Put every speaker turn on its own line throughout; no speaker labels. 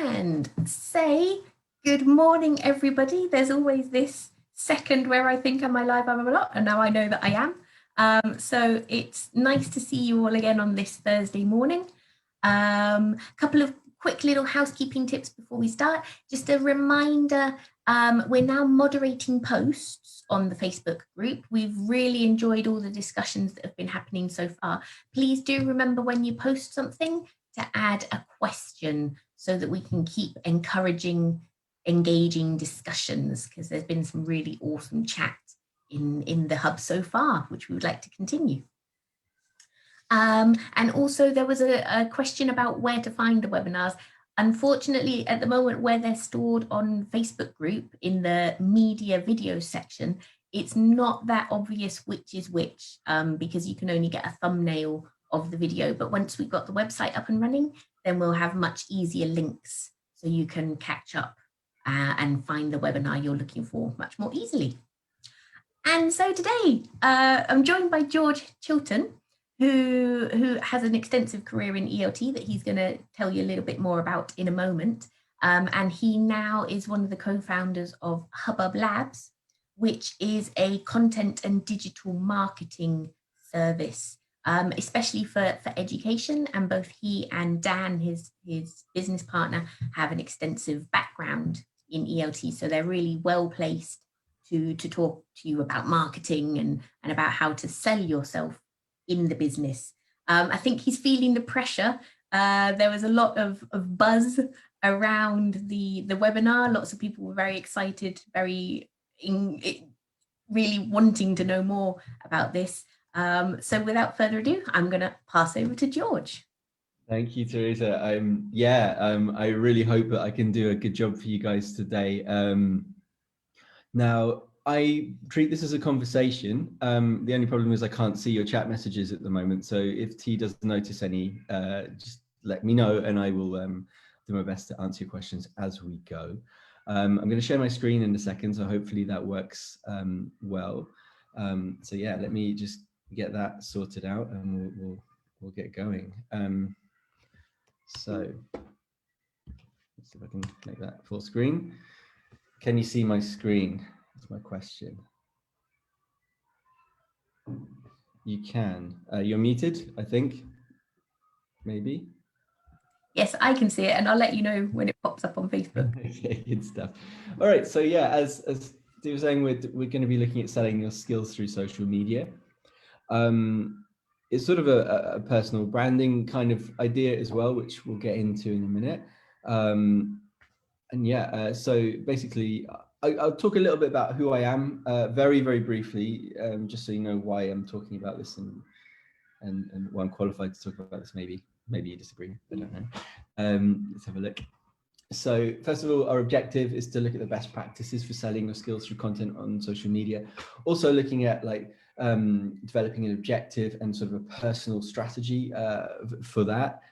and say good morning, everybody. There's always this second where I think, am I live? I'm a lot, and now I know that I am. So it's nice to see you all again on this Thursday morning. Couple of quick little housekeeping tips before we start. Just a reminder, we're now moderating posts on the Facebook group. We've really enjoyed all the discussions that have been happening so far. Please do remember when you post something to add a question so that we can keep encouraging engaging discussions, because there's been some really awesome chat in the hub so far, which we would like to continue. And also there was a question about where to find the webinars. Unfortunately, at the moment where they're stored on Facebook group in the media video section, it's not that obvious which is which, because you can only get a thumbnail of the video. But once we've got the website up and running, then we'll have much easier links so you can catch up and find the webinar you're looking for much more easily. And so today I'm joined by George Chilton, who has an extensive career in ELT that he's going to tell you a little bit more about in a moment. And he now is one of the co-founders of Hubbub Labs, which is a content and digital marketing service, especially for education. And both he and Dan, his business partner, have an extensive background in ELT. So they're really well placed to talk to you about marketing and about how to sell yourself in the business. I think he's feeling the pressure. There was a lot of buzz around the webinar. Lots of people were very excited, really wanting to know more about this. So without further ado, I'm going to pass over to George.
Thank you, Teresa. I really hope that I can do a good job for you guys today. Now, I treat this as a conversation. The only problem is I can't see your chat messages at the moment. So if T does notice any, just let me know and I will do my best to answer your questions as we go. I'm going to share my screen in a second, so hopefully that works well. So yeah, let me just get that sorted out and we'll get going. So let's see if I can make that full screen. Can you see my screen? That's my question. You can. You're muted, I think. Maybe.
Yes, I can see it, and I'll let you know when it pops up on Facebook.
Okay, good stuff. All right. So yeah, as Steve was saying, we're going to be looking at selling your skills through social media. It's sort of a personal branding kind of idea as well, which we'll get into in a minute. And yeah, so basically, I'll talk a little bit about who I am, very, very briefly, just so you know why I'm talking about this and why I'm qualified to talk about this. Maybe you disagree, I don't know. Let's have a look. So first of all, our objective is to look at the best practices for selling your skills through content on social media. Also looking at like developing an objective and sort of a personal strategy for that.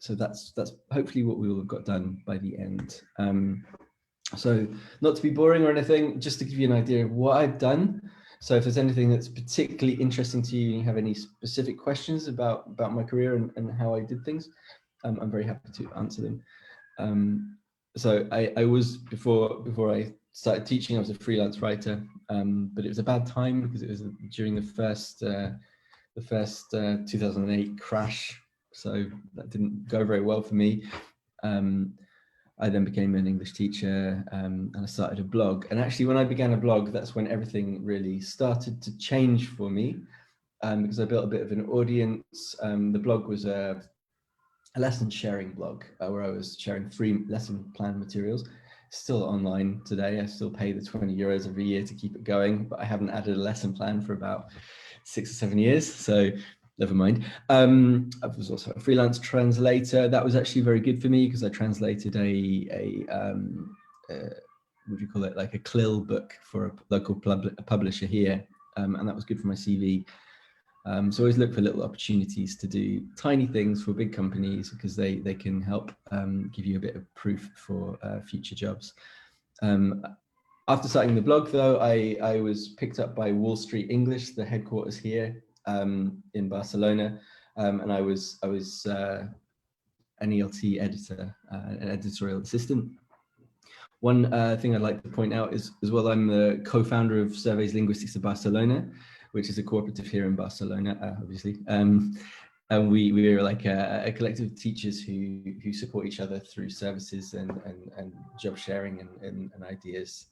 So that's hopefully what we will have got done by the end. So not to be boring or anything, just to give you an idea of what I've done. So if there's anything that's particularly interesting to you and you have any specific questions about my career and how I did things, I'm very happy to answer them. So I was, before I started teaching, I was a freelance writer, but it was a bad time because it was during the first 2008 crash. So that didn't go very well for me. I then became an English teacher and I started a blog. And actually when I began a blog, that's when everything really started to change for me, because I built a bit of an audience. The blog was a lesson sharing blog where I was sharing free lesson plan materials. Still online today. I still pay the 20 euros every year to keep it going, but I haven't added a lesson plan for about 6 or 7 years. So never mind. I was also a freelance translator. That was actually very good for me because I translated what do you call it, like a CLIL book for a local publisher here, and that was good for my CV. So always look for little opportunities to do tiny things for big companies because they can help give you a bit of proof for future jobs. After starting the blog, though, I was picked up by Wall Street English, the headquarters here in Barcelona, and I was an ELT editor, an editorial assistant. One thing I'd like to point out is, as well, I'm the co-founder of Surveys Linguistics of Barcelona, which is a cooperative here in Barcelona, obviously. And we are like a collective of teachers who support each other through services and job sharing and ideas.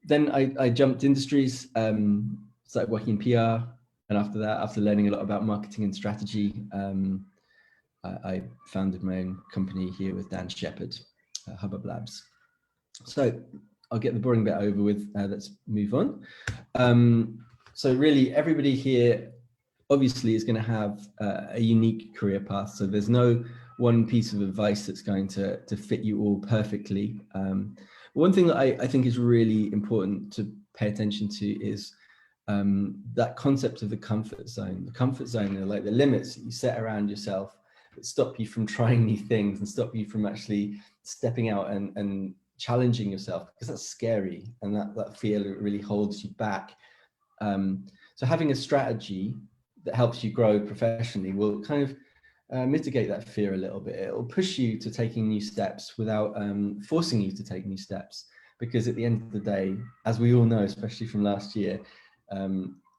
Then I jumped industries, started working in PR, and after that, after learning a lot about marketing and strategy, I founded my own company here with Dan Shepherd, Hubbub Labs. So I'll get the boring bit over with. Let's move on. So really, everybody here obviously is going to have a unique career path. So there's no one piece of advice that's going to fit you all perfectly. One thing that I think is really important to pay attention to is that concept of the comfort zone. The comfort zone are like the limits that you set around yourself that stop you from trying new things and stop you from actually stepping out and challenging yourself, because that's scary, and that fear really holds you back. So having a strategy that helps you grow professionally will kind of mitigate that fear a little bit. It'll push you to taking new steps without forcing you to take new steps, because at the end of the day, as we all know, especially from last year,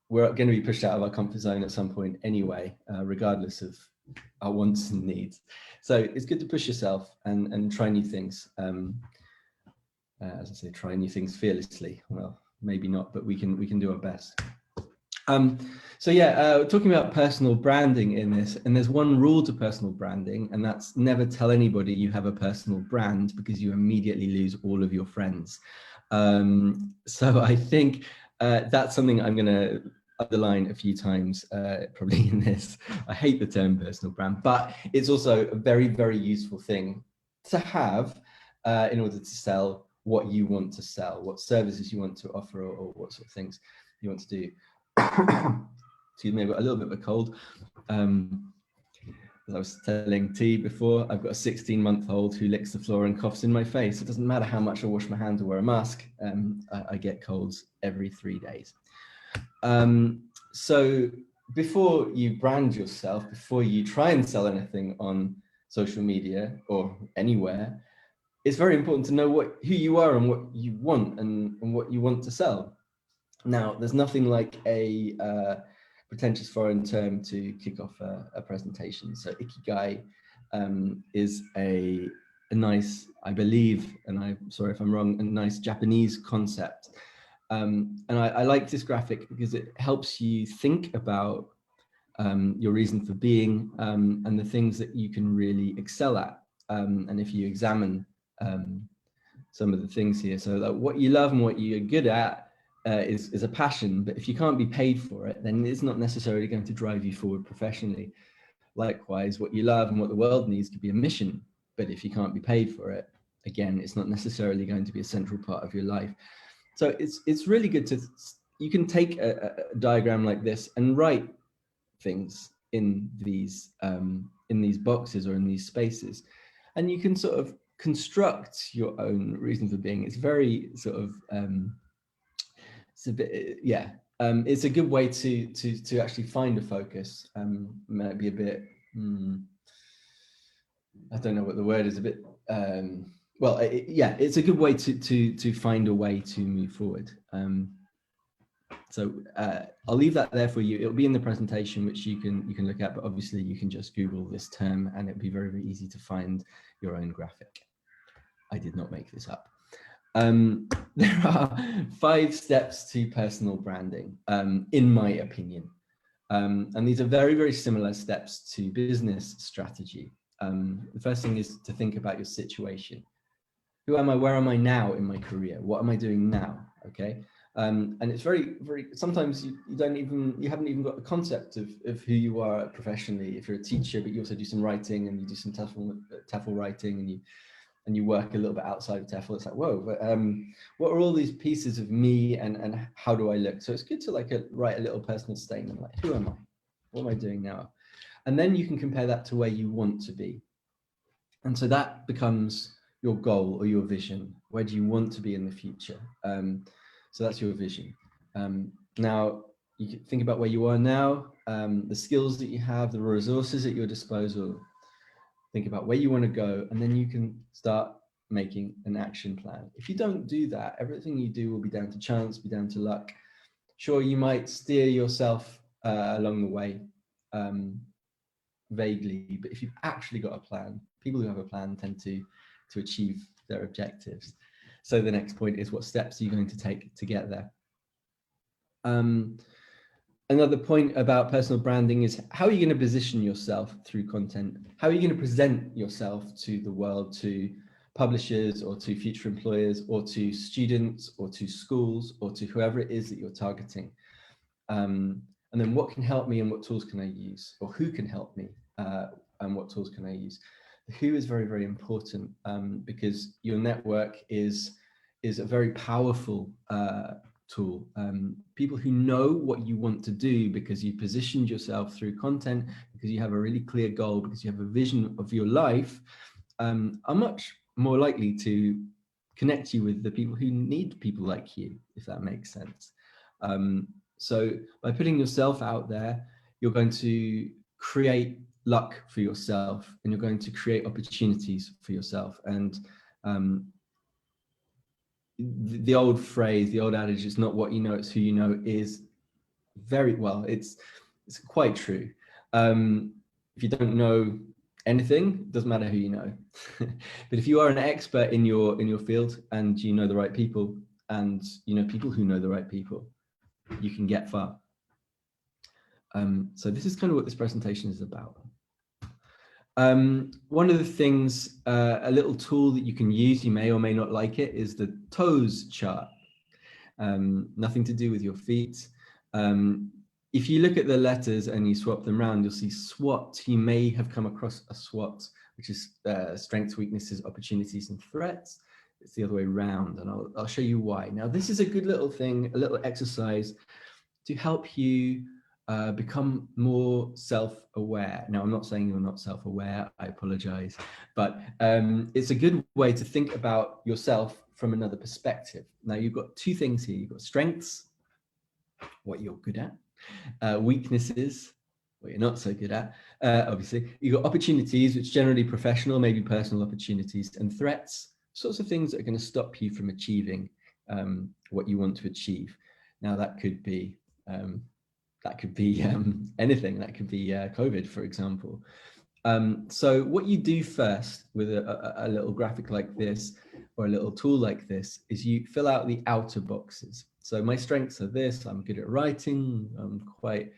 we're going to be pushed out of our comfort zone at some point anyway, regardless of our wants and needs. So it's good to push yourself and try new things. As I say, try new things fearlessly. Well, maybe not, but we can do our best. So yeah, talking about personal branding in this, and there's one rule to personal branding, and that's never tell anybody you have a personal brand, because you immediately lose all of your friends. So I think that's something I'm going to underline a few times, probably in this. I hate the term personal brand, but it's also a very, very useful thing to have in order to sell what you want to sell, what services you want to offer, or what sort of things you want to do. Excuse me, I've got a little bit of a cold. As I was telling T before, I've got a 16-month-old who licks the floor and coughs in my face. It doesn't matter how much I wash my hands or wear a mask. I get colds every 3 days. So before you brand yourself, before you try and sell anything on social media or anywhere, it's very important to know who you are and what you want and what you want to sell. Now, there's nothing like a pretentious foreign term to kick off a presentation. So Ikigai is a nice, I believe, and I'm sorry if I'm wrong, a nice Japanese concept. And I like this graphic because it helps you think about your reason for being and the things that you can really excel at. And if you examine some of the things here, so like what you love and what you're good at is a passion, but if you can't be paid for it, then it's not necessarily going to drive you forward professionally. Likewise, what you love and what the world needs could be a mission, but if you can't be paid for it, again, it's not necessarily going to be a central part of your life. So it's really good to, you can take a diagram like this and write things in these boxes or in these spaces, and you can sort of construct your own reason for being. It's very sort of it's a bit, yeah. It's a good way to actually find a focus. Might be a bit, I don't know what the word is. A bit, well, yeah. It's a good way to find a way to move forward. So I'll leave that there for you. It'll be in the presentation, which you can look at. But obviously, you can just Google this term, and it'll be very, very easy to find your own graphic. I did not make this up. There are 5 steps to personal branding, in my opinion. And these are very, very similar steps to business strategy. The first thing is to think about your situation. Who am I? Where am I now in my career? What am I doing now? Okay. And it's very, very, sometimes you haven't even got the concept of who you are professionally. If you're a teacher, but you also do some writing and you do some TEFL writing and you work a little bit outside of TEFL, it's like, whoa, but what are all these pieces of me and how do I look? So it's good to write a little personal statement, like, who am I? What am I doing now? And then you can compare that to where you want to be. And so that becomes your goal or your vision. Where do you want to be in the future? So that's your vision. Now, you can think about where you are now, the skills that you have, the resources at your disposal. think about where you want to go, and then you can start making an action plan. If you don't do that, everything you do will be down to chance, be down to luck. Sure, you might steer yourself along the way vaguely, but if you've actually got a plan, people who have a plan tend to achieve their objectives. So the next point is, what steps are you going to take to get there? Another point about personal branding is, how are you going to position yourself through content? How are you going to present yourself to the world, to publishers or to future employers or to students or to schools or to whoever it is that you're targeting? And then what can help me and what tools can I use, or who can help me and what tools can I use? The who is very, very important, because your network is a very powerful tool. People who know what you want to do because you positioned yourself through content, because you have a really clear goal, because you have a vision of your life, are much more likely to connect you with the people who need people like you, if that makes sense. So by putting yourself out there, you're going to create luck for yourself, and you're going to create opportunities for yourself. And the old phrase, the old adage, it's not what you know, it's who you know, is very well, it's quite true. If you don't know anything, it doesn't matter who you know. But if you are an expert in your field, and you know the right people, and you know people who know the right people, you can get far. So this is kind of what this presentation is about. One of the things, a little tool that you can use, you may or may not like it, is the toes chart. Nothing to do with your feet. If you look at the letters and you swap them around, you'll see SWOT. You may have come across a SWOT, which is strengths, weaknesses, opportunities, and threats. It's the other way around, and I'll show you why. Now, this is a good little thing, a little exercise to help you become more self-aware. Now, I'm not saying you're not self-aware, I apologize, but it's a good way to think about yourself from another perspective. Now, you've got two things here. You've got strengths, what you're good at, weaknesses, what you're not so good at, obviously. You've got opportunities, which generally professional, maybe personal opportunities, and threats, sorts of things that are going to stop you from achieving what you want to achieve. Now, that could be anything. That could be COVID, for example. So what you do first with a little graphic like this, or a little tool like this, is you fill out the outer boxes. So my strengths are this: I'm good at writing, I'm quite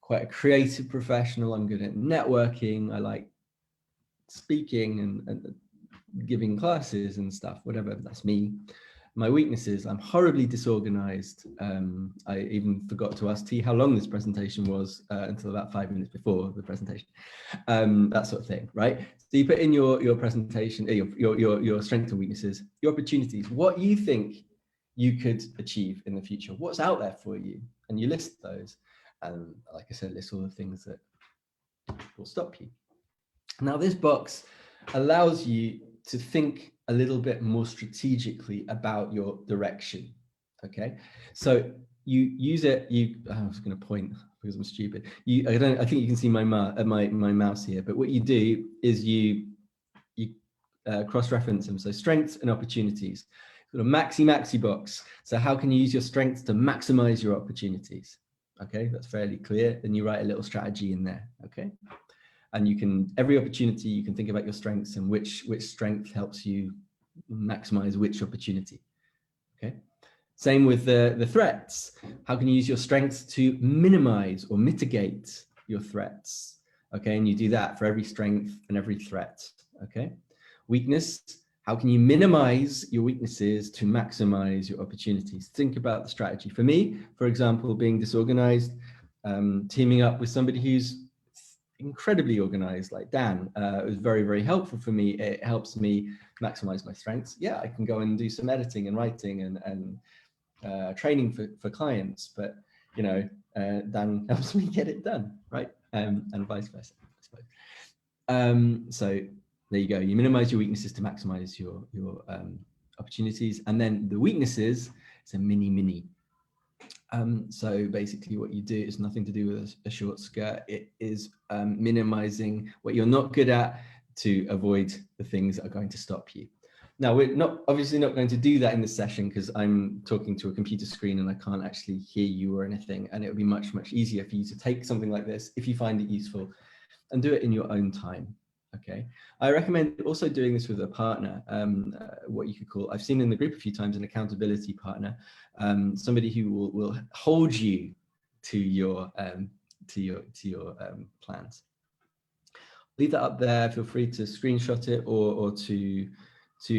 a creative professional, I'm good at networking, I like speaking and giving classes and stuff, whatever, that's me. My weaknesses: I'm horribly disorganized. I even forgot to ask T how long this presentation was until about 5 minutes before the presentation. That sort of thing, right? So you put in your presentation, your strengths and weaknesses, your opportunities, what you think you could achieve in the future, what's out there for you, and you list those. And like I said, list all the things that will stop you. Now, this box allows you to think a little bit more strategically about your direction. Okay, so you use it. I was going to point because I'm stupid. I think you can see my mouse here. But what you do is you cross-reference them. So strengths and opportunities. Sort of maxi box. So how can you use your strengths to maximize your opportunities? Okay, that's fairly clear. Then you write a little strategy in there. Okay. And you can, every opportunity, you can think about your strengths and which strength helps you maximize which opportunity. Okay. Same with the threats. How can you use your strengths to minimize or mitigate your threats? Okay. And you do that for every strength and every threat. Okay. Weakness. How can you minimize your weaknesses to maximize your opportunities? Think about the strategy. For me, for example, being disorganized, teaming up with somebody who's incredibly organized like Dan, it was very, very helpful for me. It helps me maximize my strengths. Yeah, I can go and do some editing and writing and training for clients, but you know, Dan helps me get it done, right? And vice versa, I suppose. So there you go. You minimize your weaknesses to maximize your opportunities, and then the weaknesses, it's a mini. So basically what you do is nothing to do with a short skirt. It is minimizing what you're not good at to avoid the things that are going to stop you. Now, we're obviously not going to do that in this session because I'm talking to a computer screen and I can't actually hear you or anything. And it would be much, much easier for you to take something like this if you find it useful and do it in your own time. Okay. I recommend also doing this with a partner, what you could call, I've seen in the group a few times, an accountability partner, somebody who will hold you to your plans. Leave that up there. Feel free to screenshot it or to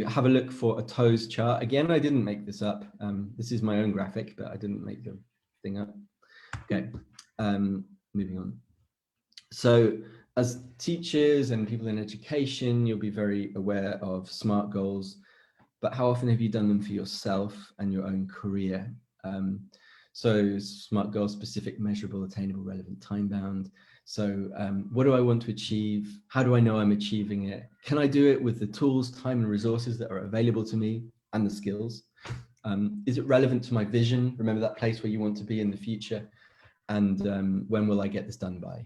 have a look for a toes chart. Again, I didn't make this up. This is my own graphic, but I didn't make the thing up. Okay, moving on. So as teachers and people in education, you'll be very aware of SMART goals, but how often have you done them for yourself and your own career? So SMART goals: specific, measurable, attainable, relevant, time-bound. So what do I want to achieve? How do I know I'm achieving it? Can I do it with the tools, time and resources that are available to me and the skills? Is it relevant to my vision? Remember that place where you want to be in the future? And when will I get this done by?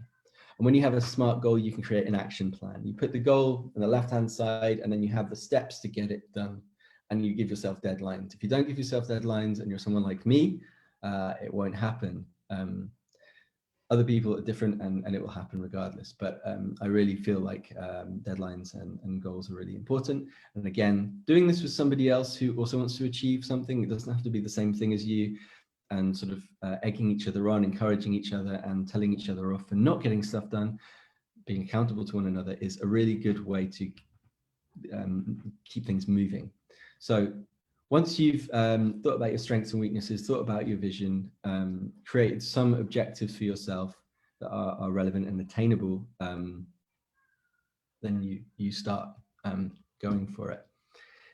And when you have a SMART goal, you can create an action plan. You put the goal on the left-hand side, and then you have the steps to get it done. And you give yourself deadlines. If you don't give yourself deadlines and you're someone like me, it won't happen. Other people are different and it will happen regardless. But I really feel like deadlines and goals are really important. And again, doing this with somebody else who also wants to achieve something, it doesn't have to be the same thing as you, and sort of egging each other on, encouraging each other and telling each other off for not getting stuff done, being accountable to one another is a really good way to keep things moving. So once you've thought about your strengths and weaknesses, thought about your vision, created some objectives for yourself that are relevant and attainable, then you start going for it.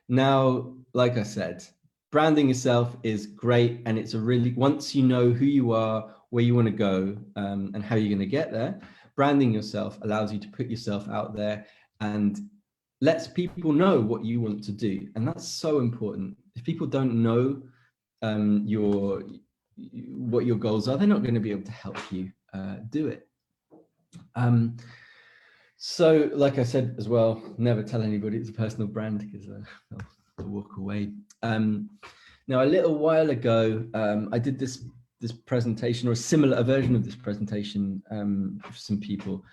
Now, like I said, branding yourself is great, and it's a really, once you know who you are, where you want to go, and how you're going to get there, branding yourself allows you to put yourself out there and lets people know what you want to do. And that's so important. If people don't know what your goals are, they're not going to be able to help you do it. So like I said as well, never tell anybody it's a personal brand because they'll walk away. Now, a little while ago, I did this presentation, or a version of this presentation for some people.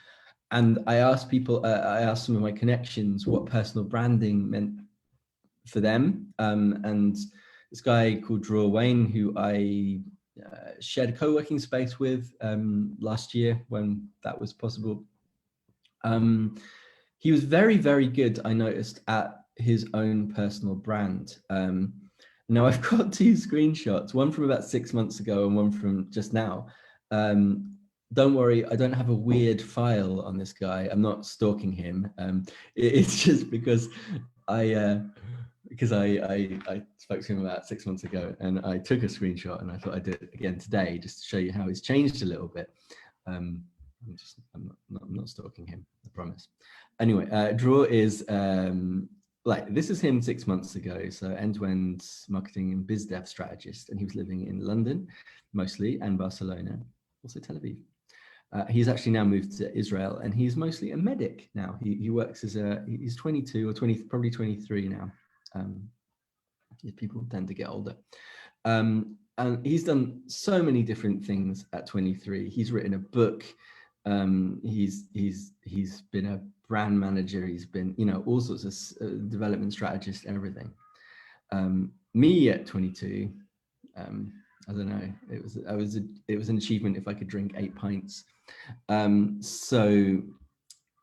And I asked people, I asked some of my connections what personal branding meant for them. And this guy called Drew Wayne, who I shared a co-working space with last year when that was possible. He was very, very good, I noticed, at his own personal brand. Now I've got two screenshots, one from about 6 months ago and one from just now. Don't worry, I don't have a weird file on this guy. I'm not stalking him. It's just because I spoke to him about 6 months ago and I took a screenshot, and I thought I'd do it again today just to show you how he's changed a little bit. I'm not stalking him, I promise. Anyway, Drew is like, this is him 6 months ago. So end-to-end marketing and biz dev strategist, and he was living in London mostly, and Barcelona, also Tel Aviv. He's actually now moved to Israel, and he's mostly a medic now. He works as he's 22 or 20, probably 23 now. People tend to get older. And he's done so many different things at 23. He's written a book. He's been a brand manager. He's been, all sorts of development strategist, everything. Me at 22, I don't know. It was an achievement if I could drink 8 pints. So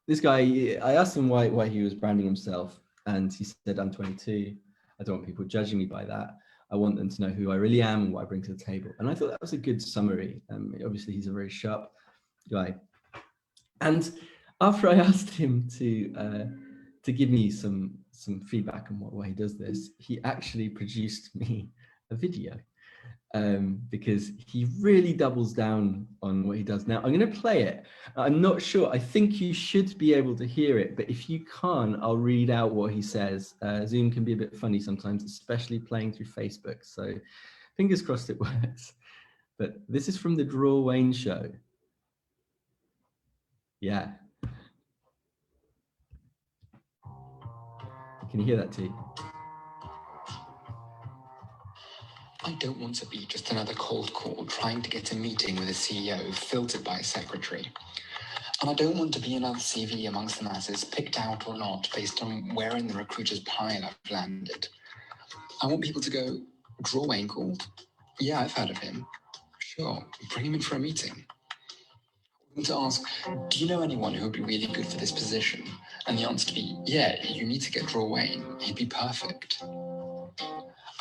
this guy, I asked him why he was branding himself, and he said, "I'm 22. I don't want people judging me by that. I want them to know who I really am and what I bring to the table." And I thought that was a good summary. Obviously, he's a very sharp guy. And after I asked him to give me some feedback on why he does this, he actually produced me a video. Because he really doubles down on what he does. Now, I'm going to play it. I'm not sure. I think you should be able to hear it, but if you can't, I'll read out what he says. Zoom can be a bit funny sometimes, especially playing through Facebook. So fingers crossed it works. But this is from the Drew Wayne Show. Yeah. Can you hear that too?
I don't want to be just another cold call trying to get a meeting with a CEO filtered by a secretary. And I don't want to be another CV amongst the masses, picked out or not, based on where in the recruiter's pile I've landed. I want people to go, Draw Wayne called? Yeah, I've heard of him. Sure, bring him in for a meeting. I want to ask, do you know anyone who would be really good for this position? And the answer to be, yeah, you need to get Draw Wayne. He'd be perfect.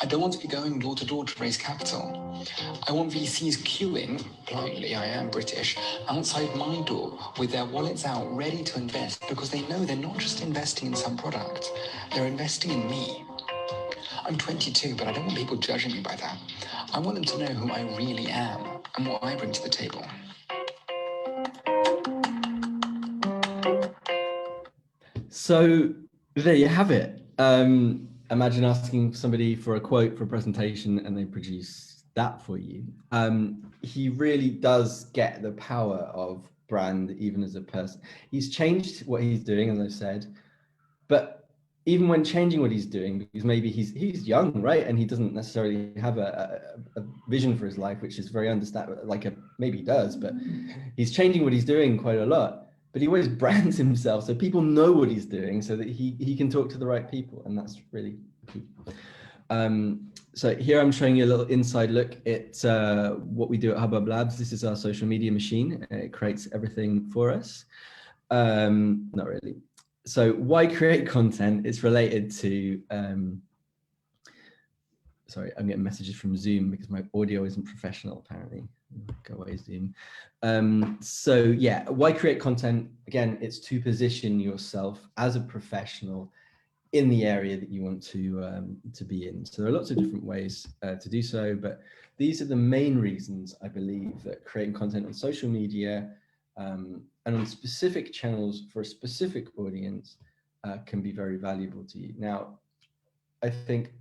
I don't want to be going door to door to raise capital. I want VCs queuing, politely, I am British, outside my door with their wallets out ready to invest because they know they're not just investing in some product, they're investing in me. I'm 22, but I don't want people judging me by that. I want them to know who I really am and what I bring to the table.
So there you have it. Imagine asking somebody for a quote for a presentation and they produce that for you. He really does get the power of brand even as a person. He's changed what he's doing, as I said, but even when changing what he's doing, because maybe he's young, right? And he doesn't necessarily have a vision for his life, which is very maybe he does, but he's changing what he's doing quite a lot. But he always brands himself so people know what he's doing so that he can talk to the right people. And that's really key. So here I'm showing you a little inside look at what we do at Hubbub Labs. This is our social media machine. It creates everything for us. Not really. So why create content? It's related to, sorry, I'm getting messages from Zoom because my audio isn't professional, apparently. Go away, Zoom. So yeah, why create content? Again, it's to position yourself as a professional in the area that you want to be in. So there are lots of different ways to do so, but these are the main reasons I believe that creating content on social media and on specific channels for a specific audience can be very valuable to you. Now, I think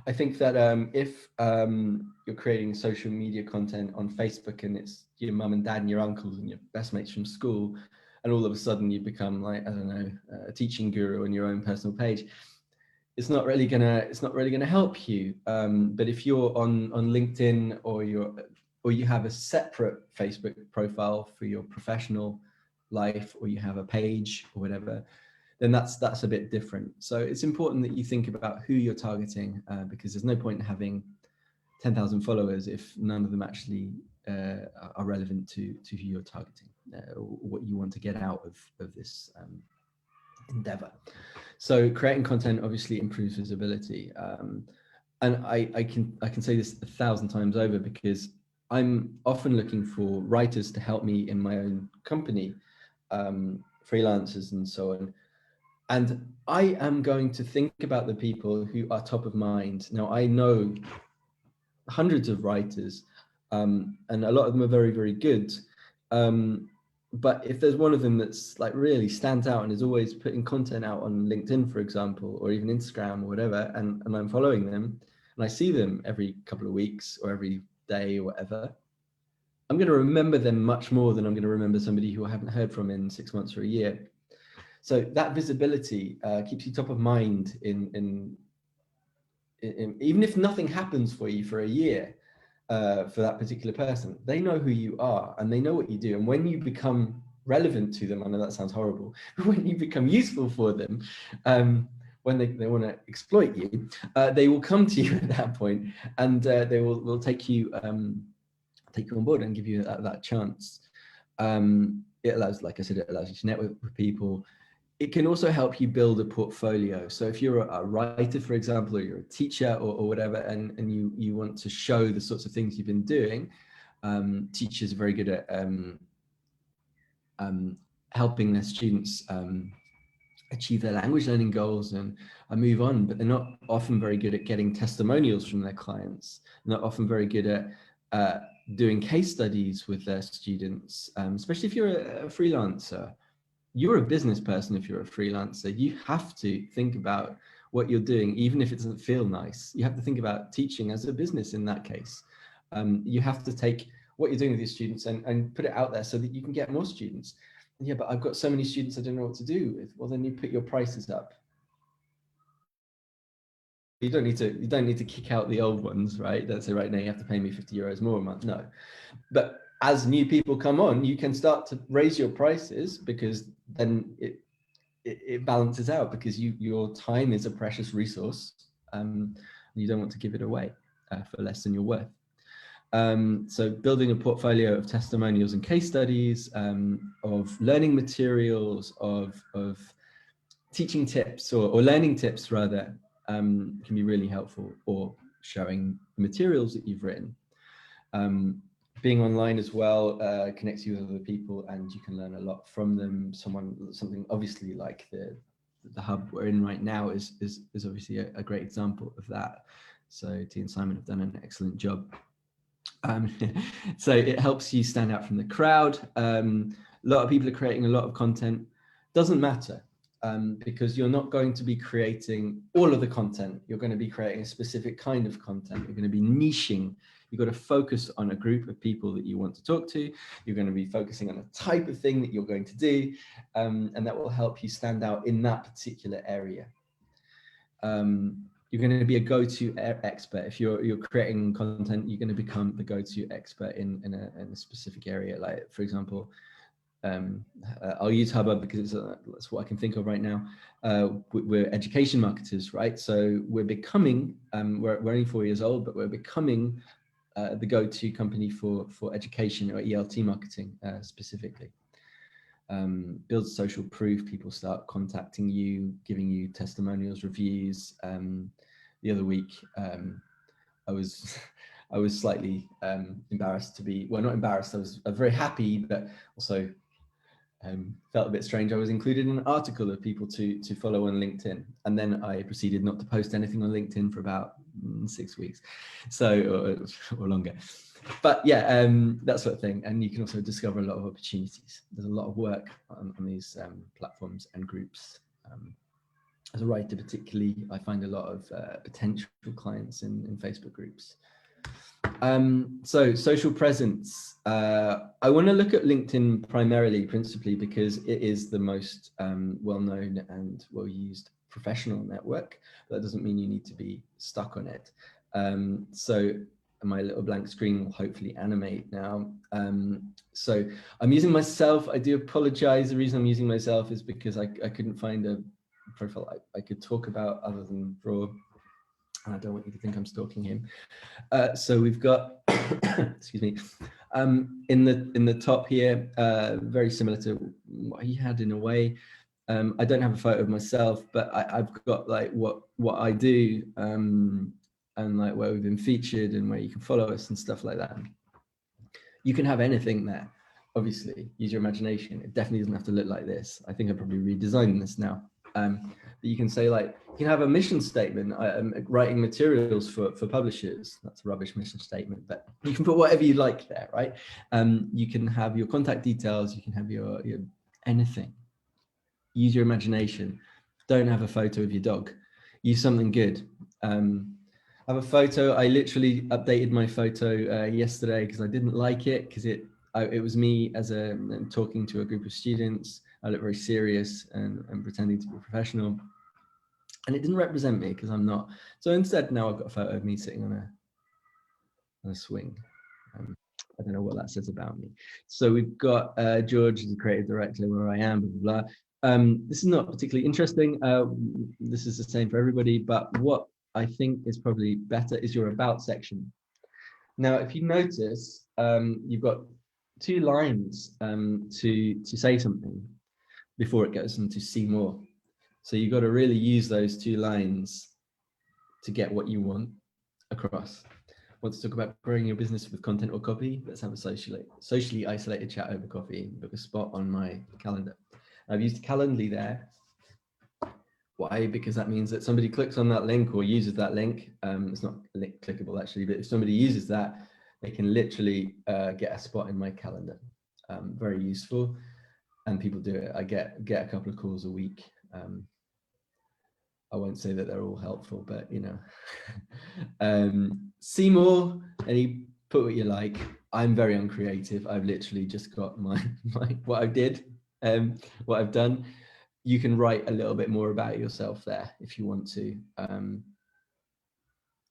I think that if you're creating social media content on Facebook and it's your mum and dad and your uncles and your best mates from school, and all of a sudden you become like, I don't know, a teaching guru on your own personal page, it's not really gonna help you. But if you're on LinkedIn or you have a separate Facebook profile for your professional life, or you have a page or whatever, then that's a bit different. So it's important that you think about who you're targeting, because there's no point in having 10,000 followers if none of them actually are relevant to who you're targeting, or what you want to get out of this endeavor. So creating content obviously improves visibility. And I can say this 1,000 times over because I'm often looking for writers to help me in my own company, freelancers and so on. And I am going to think about the people who are top of mind. Now, I know hundreds of writers, and a lot of them are very, very good. But if there's one of them that's like really stands out and is always putting content out on LinkedIn, for example, or even Instagram or whatever, and I'm following them and I see them every couple of weeks or every day or whatever, I'm going to remember them much more than I'm going to remember somebody who I haven't heard from in 6 months or a year. So that visibility keeps you top of mind in even if nothing happens for you for a year, for that particular person, they know who you are and they know what you do. And when you become relevant to them, I know that sounds horrible, but when you become useful for them, when they want to exploit you, they will come to you at that point, and they will take you on board and give you that chance. It allows, like I said, it allows you to network with people. It can also help you build a portfolio. So if you're a writer, for example, or you're a teacher or whatever, and you want to show the sorts of things you've been doing, teachers are very good at helping their students achieve their language learning goals and move on, but they're not often very good at getting testimonials from their clients. They're not often very good at doing case studies with their students, especially if you're a freelancer. You're a business person if you're a freelancer. You have to think about what you're doing, even if it doesn't feel nice. You have to think about teaching as a business in that case. You have to take what you're doing with your students and put it out there so that you can get more students. Yeah, but I've got so many students I don't know what to do with. Well, then you put your prices up. You don't need to kick out the old ones, right? Don't say, right now you have to pay me 50 euros more a month. No. But as new people come on, you can start to raise your prices, because then it balances out, because your time is a precious resource. You don't want to give it away for less than you're worth. So building a portfolio of testimonials and case studies, of learning materials, of teaching tips or learning tips rather, can be really helpful, or showing the materials that you've written. Being online as well connects you with other people, and you can learn a lot from them. Something obviously like the hub we're in right now is obviously a great example of that. So T and Simon have done an excellent job. So it helps you stand out from the crowd. A lot of people are creating a lot of content. Doesn't matter, because you're not going to be creating all of the content. You're going to be creating a specific kind of content. You're going to be niching. You've got to focus on a group of people that you want to talk to. You're going to be focusing on a type of thing that you're going to do, and that will help you stand out in that particular area. You're going to be a go-to expert. If you're creating content, you're going to become the go-to expert in a specific area. Like, for example, I'll use Hubbub because that's what I can think of right now. We're education marketers, right? So we're becoming, we're only 4 years old, but we're becoming the go-to company for education, or ELT marketing specifically. Build social proof. People start contacting you, giving you testimonials, reviews. The other week, I was slightly embarrassed to be, well, not embarrassed. I was very happy, but also felt a bit strange. I was included in an article of people to follow on LinkedIn, and then I proceeded not to post anything on LinkedIn for about 6 weeks, so or longer. But yeah, that sort of thing. And you can also discover a lot of opportunities. There's a lot of work on these platforms and groups. As a writer particularly, I find a lot of potential clients in Facebook groups. So social presence. I want to look at LinkedIn principally because it is the most well-known and well-used professional network. That doesn't mean you need to be stuck on it. So my little blank screen will hopefully animate now. So I'm using myself. I do apologize. The reason I'm using myself is because I couldn't find a profile I could talk about other than draw. I don't want you to think I'm stalking him. So we've got, excuse me, in the top here, very similar to what he had in a way. I don't have a photo of myself, but I've got like what I do, and like where we've been featured and where you can follow us and stuff like that. You can have anything there. Obviously, use your imagination. It definitely doesn't have to look like this. I think I'm probably redesigning this now. But you can say, like, you can have a mission statement, writing materials for publishers. That's a rubbish mission statement, but you can put whatever you like there, right? You can have your contact details. You can have your anything. Use your imagination. Don't have a photo of your dog. Use something good. Have a photo. I literally updated my photo yesterday because I didn't like it, because it was me as talking to a group of students. I look very serious and pretending to be professional, and it didn't represent me because I'm not. So instead, now I've got a photo of me sitting on a swing. I don't know what that says about me. So we've got George, the creative director, where I am, blah, blah, blah. This is not particularly interesting. This is the same for everybody, but what I think is probably better is your about section. Now, if you notice, you've got 2 lines to say something before it goes into see more. So you've got to really use those 2 lines to get what you want across. Want to talk about growing your business with content or copy? Let's have a socially isolated chat over coffee. Book a spot on my calendar. I've used Calendly there. Why? Because that means that somebody clicks on that link or uses that link. It's not clickable actually, but if somebody uses that, they can literally get a spot in my calendar. Very useful, and people do it. I get a couple of calls a week. I won't say that they're all helpful, but you know. See more, and you put what you like. I'm very uncreative. I've literally just got my what I did. what I've done. You can write a little bit more about yourself there if you want to.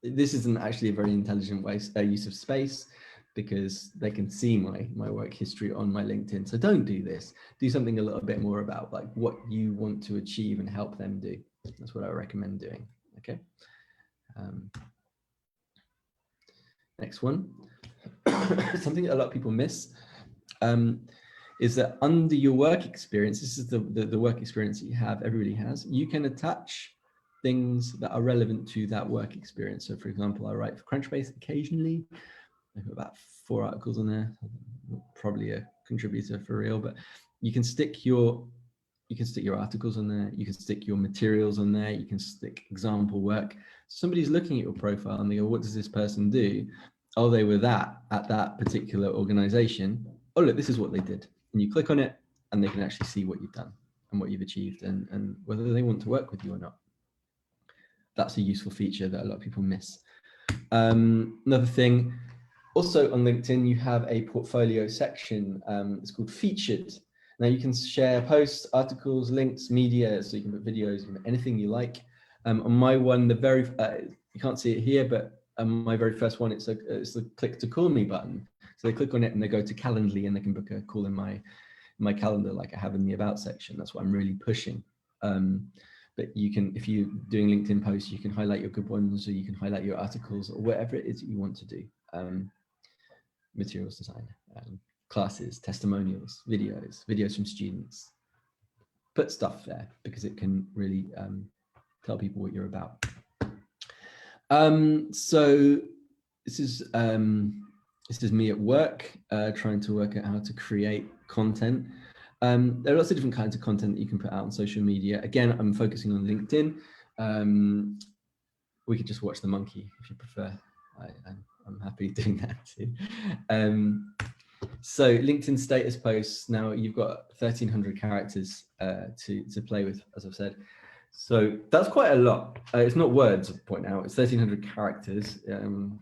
This isn't actually a very intelligent use of space, because they can see my work history on my LinkedIn. So don't do this. Do something a little bit more about like what you want to achieve and help them do. That's what I recommend doing. Okay. Next one. Something that a lot of people miss is that under your work experience, this is the work experience that you have, everybody has, you can attach things that are relevant to that work experience. So for example, I write for Crunchbase occasionally. I've got about 4 articles on there, probably a contributor for real, but you can stick your articles on there, you can stick your materials on there, you can stick example work. Somebody's looking at your profile and they go, what does this person do? Oh, they were at that particular organization. Oh, look, this is what they did. And you click on it and they can actually see what you've done and what you've achieved and whether they want to work with you or not. That's a useful feature that a lot of people miss. Another thing, also on LinkedIn, you have a portfolio section. It's called Featured. Now you can share posts, articles, links, media, so you can put videos, you can put anything you like. On my one, you can't see it here, but my very first one, it's the click to call me button. So they click on it and they go to Calendly and they can book a call in my calendar like I have in the About section. That's what I'm really pushing. But you can, if you're doing LinkedIn posts, you can highlight your good ones, or you can highlight your articles, or whatever it is that you want to do. Materials design, classes, testimonials, videos from students. Put stuff there because it can really tell people what you're about. So this is me at work, trying to work out how to create content. There are lots of different kinds of content that you can put out on social media. Again, I'm focusing on LinkedIn. We could just watch the monkey if you prefer. I'm happy doing that too. So LinkedIn status posts, now you've got 1,300 characters to play with, as I've said. So that's quite a lot. It's not words, I'll point out. It's 1,300 characters. Don't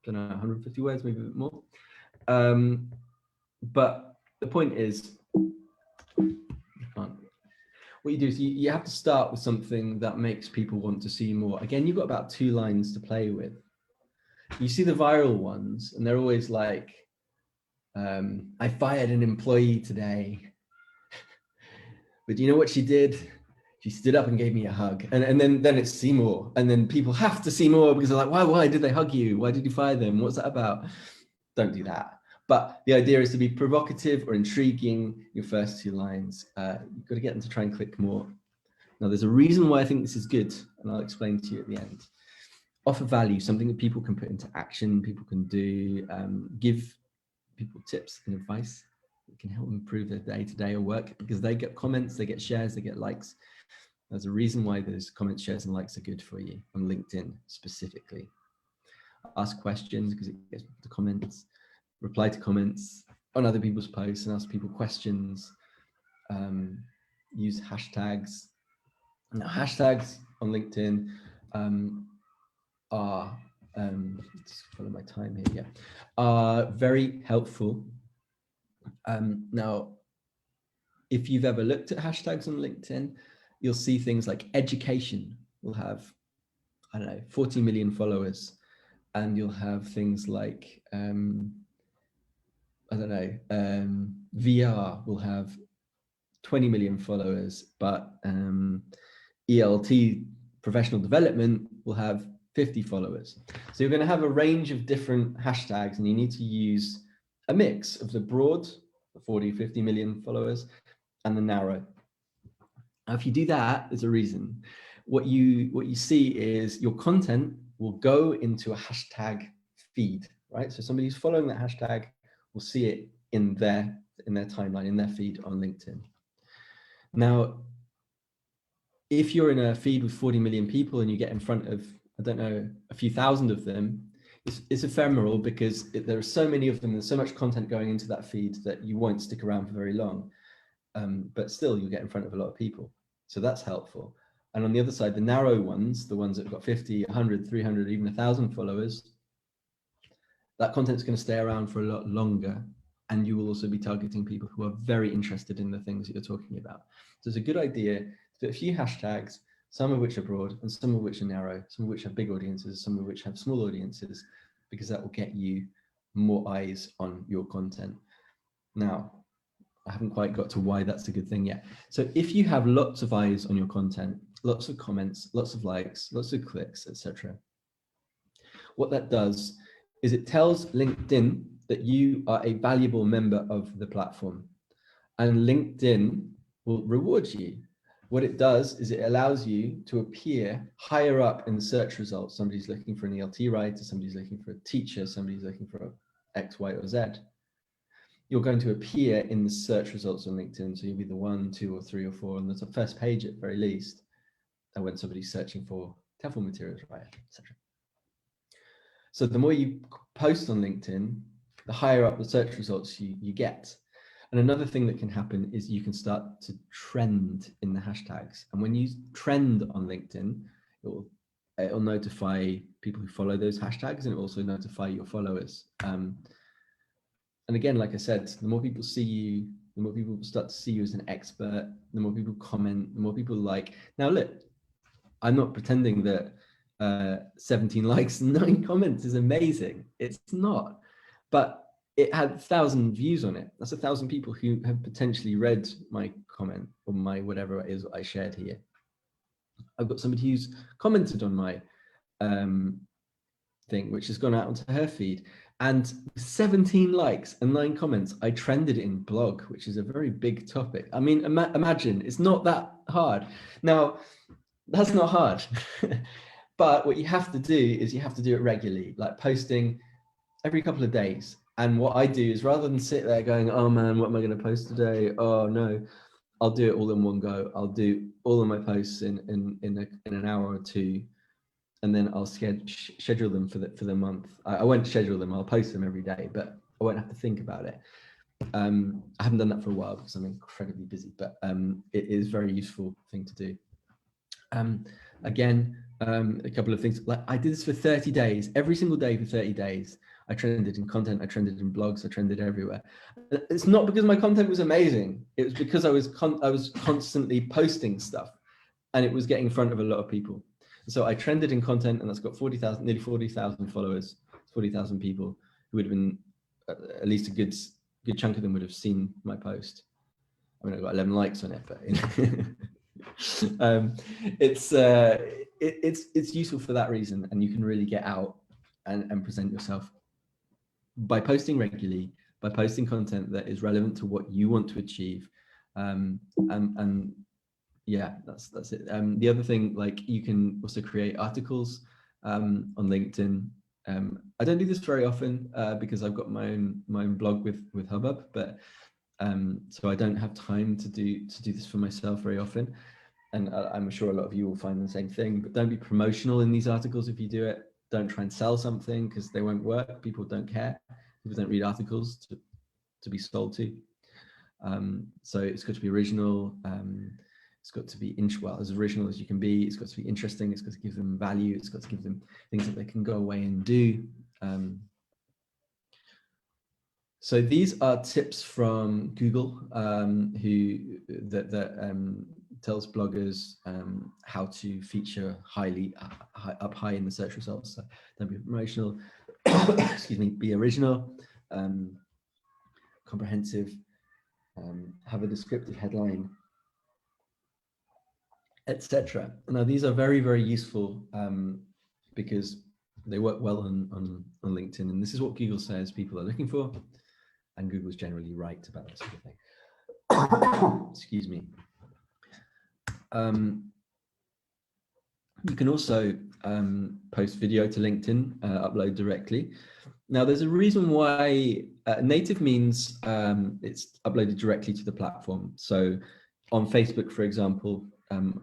know, 150 words, maybe a bit more. But the point is, what you do is you have to start with something that makes people want to see more. Again, you've got about 2 lines to play with. You see the viral ones, and they're always like, I fired an employee today. But do you know what she did? She stood up and gave me a hug. And then it's see more. And then people have to see more because they're like, why did they hug you? Why did you fire them? What's that about? Don't do that. But the idea is to be provocative or intriguing, your first 2 lines. You've got to get them to try and click more. Now, there's a reason why I think this is good, and I'll explain to you at the end. Offer value, something that people can put into action, people can do, give people tips and advice that can help them improve their day-to-day or work, because they get comments, they get shares, they get likes. There's a reason why those comments, shares, and likes are good for you on LinkedIn specifically. Ask questions because it gets the comments. Reply to comments on other people's posts and ask people questions. Use hashtags. Now, hashtags on LinkedIn are, just follow my time here, are very helpful. Now, if you've ever looked at hashtags on LinkedIn, you'll see things like education will have, I don't know, 40 million followers, and you'll have things like, I don't know, VR will have 20 million followers, but ELT, professional development, will have 50 followers. So you're going to have a range of different hashtags, and you need to use a mix of the broad, the 40, 50 million followers, and the narrow. Now, if you do that, there's a reason. What you see is your content will go into a hashtag feed, right? So somebody who's following that hashtag will see it in their timeline, in their feed on LinkedIn. Now, if you're in a feed with 40 million people and you get in front of, I don't know, a few thousand of them, it's ephemeral because there are so many of them, there's so much content going into that feed that you won't stick around for very long. But still, you'll get in front of a lot of people. So that's helpful. And on the other side, the narrow ones, the ones that have got 50, 100, 300, even 1,000 followers, that content's going to stay around for a lot longer, and you will also be targeting people who are very interested in the things that you're talking about. So it's a good idea to put a few hashtags, some of which are broad and some of which are narrow, some of which have big audiences, some of which have small audiences, because that will get you more eyes on your content. Now, I haven't quite got to why that's a good thing yet. So if you have lots of eyes on your content, lots of comments, lots of likes, lots of clicks, etc., what that does is it tells LinkedIn that you are a valuable member of the platform, and LinkedIn will reward you. What it does is it allows you to appear higher up in the search results. Somebody's looking for an ELT writer, somebody's looking for a teacher, somebody's looking for X, Y, or Z. You're going to appear in the search results on LinkedIn. So you'll be the 1, 2, or 3, or 4 on the first page at the very least, and when somebody's searching for TEFL materials writer, etc. So the more you post on LinkedIn, the higher up the search results you get. And another thing that can happen is you can start to trend in the hashtags. And when you trend on LinkedIn, it'll notify people who follow those hashtags, and it'll also notify your followers. And again, like I said, the more people see you, the more people start to see you as an expert, the more people comment, the more people like. Now, look, I'm not pretending that 17 likes and 9 comments is amazing. It's not. But it had 1,000 views on it. That's 1,000 people who have potentially read my comment or my whatever it is I shared here. I've got somebody who's commented on my thing, which has gone out onto her feed, and 17 likes and 9 comments. I trended in blog, which is a very big topic. I mean, imagine, it's not that hard. Now, that's not hard. But what you have to do is you have to do it regularly, like posting every couple of days. And what I do is, rather than sit there going, oh man, what am I going to post today? Oh no, I'll do it all in one go. I'll do all of my posts in an hour or two, and then I'll schedule them for the month. I won't schedule them. I'll post them every day, but I won't have to think about it. I haven't done that for a while because I'm incredibly busy, but it is a very useful thing to do. Again, a couple of things. Like, I did this for 30 days, every single day for 30 days. I trended in content, I trended in blogs, I trended everywhere. It's not because my content was amazing. It was because I was constantly posting stuff, and it was getting in front of a lot of people. So I trended in content, and that's got 40,000, nearly 40,000 followers, 40,000 people who would have been, at least a good chunk of them would have seen my post. I mean, I got 11 likes on it, but it's useful for that reason, and you can really get out and present yourself by posting regularly, by posting content that is relevant to what you want to achieve. And yeah, that's it. The other thing, like, you can also create articles on LinkedIn. I don't do this very often because I've got my own blog with Hubbub, but so I don't have time to do this for myself very often. And I'm sure a lot of you will find the same thing, but don't be promotional in these articles if you do it. Don't try and sell something, because they won't work. People don't care. People don't read articles to be sold to. So it's got to be original. It's got to be as original as you can be. It's got to be interesting. It's got to give them value. It's got to give them things that they can go away and do. So these are tips from Google, who tells bloggers how to feature up high in the search results. So don't be promotional. Excuse me. Be original, comprehensive, have a descriptive headline, etc. Now, these are very, very useful because they work well on LinkedIn, and this is what Google says people are looking for, and Google's generally right about this sort of thing. Excuse me. You can also post video to LinkedIn, upload directly. Now, there's a reason why native means it's uploaded directly to the platform. So on Facebook, for example,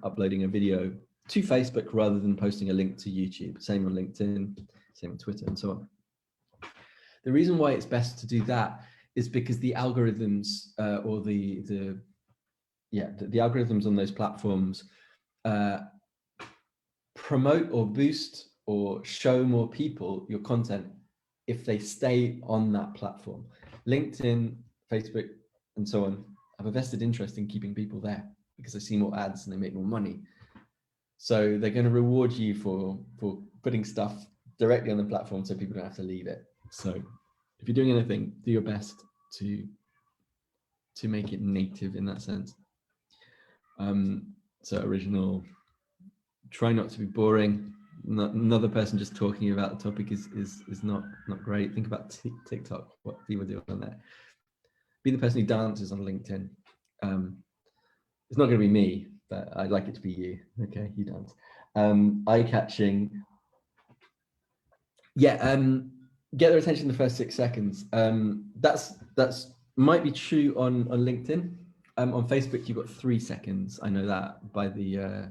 uploading a video to Facebook rather than posting a link to YouTube. Same on LinkedIn, same on Twitter, and so on. The reason why it's best to do that is because the algorithms or the algorithms on those platforms promote or boost or show more people your content if they stay on that platform. LinkedIn, Facebook, and so on have a vested interest in keeping people there because they see more ads and they make more money. So they're going to reward you for putting stuff directly on the platform so people don't have to leave it. So if you're doing anything, do your best to make it native in that sense. So original, try not to be boring. Another person just talking about the topic is not great. Think about TikTok, what people do on there. Be the person who dances on LinkedIn. It's not going to be me, but I'd like it to be you. Okay, you dance. Eye-catching. Yeah, get their attention in the first 6 seconds. That's might be true on LinkedIn. On Facebook, you've got 3 seconds. I know that by the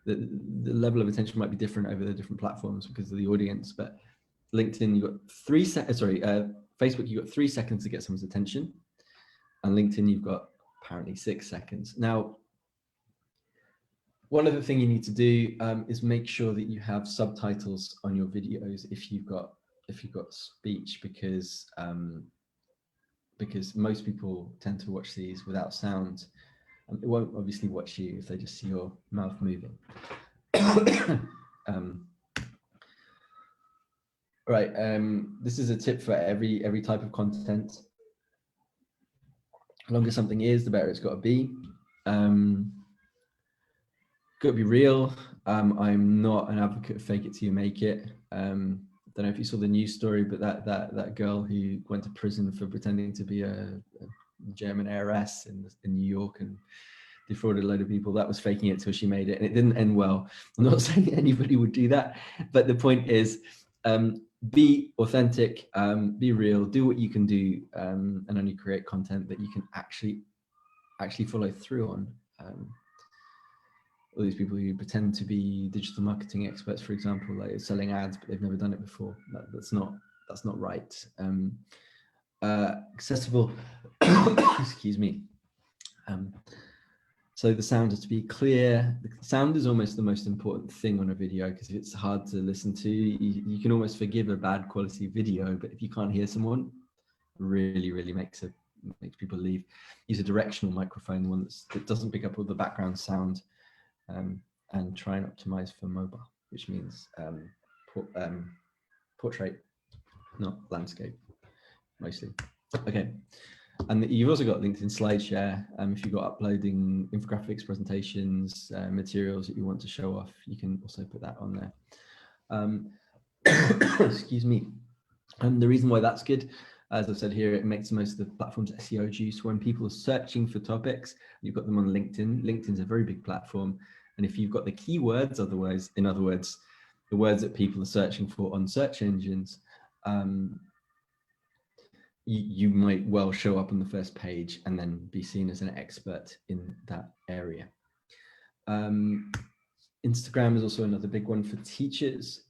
level of attention might be different over the different platforms because of the audience, but LinkedIn, you've got 3 seconds. Sorry, Facebook, you've got 3 seconds to get someone's attention. And LinkedIn, you've got apparently 6 seconds. Now, one other thing you need to do is make sure that you have subtitles on your videos if you've got speech, because most people tend to watch these without sound. It won't obviously watch you if they just see your mouth moving. Right. This is a tip for every type of content. The longer something is, the better it's got to be. Got to be real. I'm not an advocate of fake it till you make it. Don't know if you saw the news story, but that girl who went to prison for pretending to be a German heiress in New York and defrauded a load of people, that was faking it till she made it, and it didn't end well. I'm not saying anybody would do that, but the point is, be authentic, be real, do what you can do, and only create content that you can actually follow through on. All these people who pretend to be digital marketing experts, for example, like selling ads, but they've never done it before. That's not right. Accessible, excuse me. So the sound has to be clear. The sound is almost the most important thing on a video, because if it's hard to listen to, you can almost forgive a bad quality video, but if you can't hear someone, really makes people leave. Use a directional microphone, the one that doesn't pick up all the background sound. And try and optimize for mobile, which means portrait, not landscape, mostly. Okay, and you've also got LinkedIn SlideShare. If you've got uploading infographics, presentations, materials that you want to show off, you can also put that on there. Excuse me. And the reason why that's good, as I've said here, it makes the most of the platform's SEO juice. When people are searching for topics, you've got them on LinkedIn. LinkedIn's a very big platform. And if you've got the keywords, in other words, the words that people are searching for on search engines, you might well show up on the first page and then be seen as an expert in that area. Instagram is also another big one for teachers.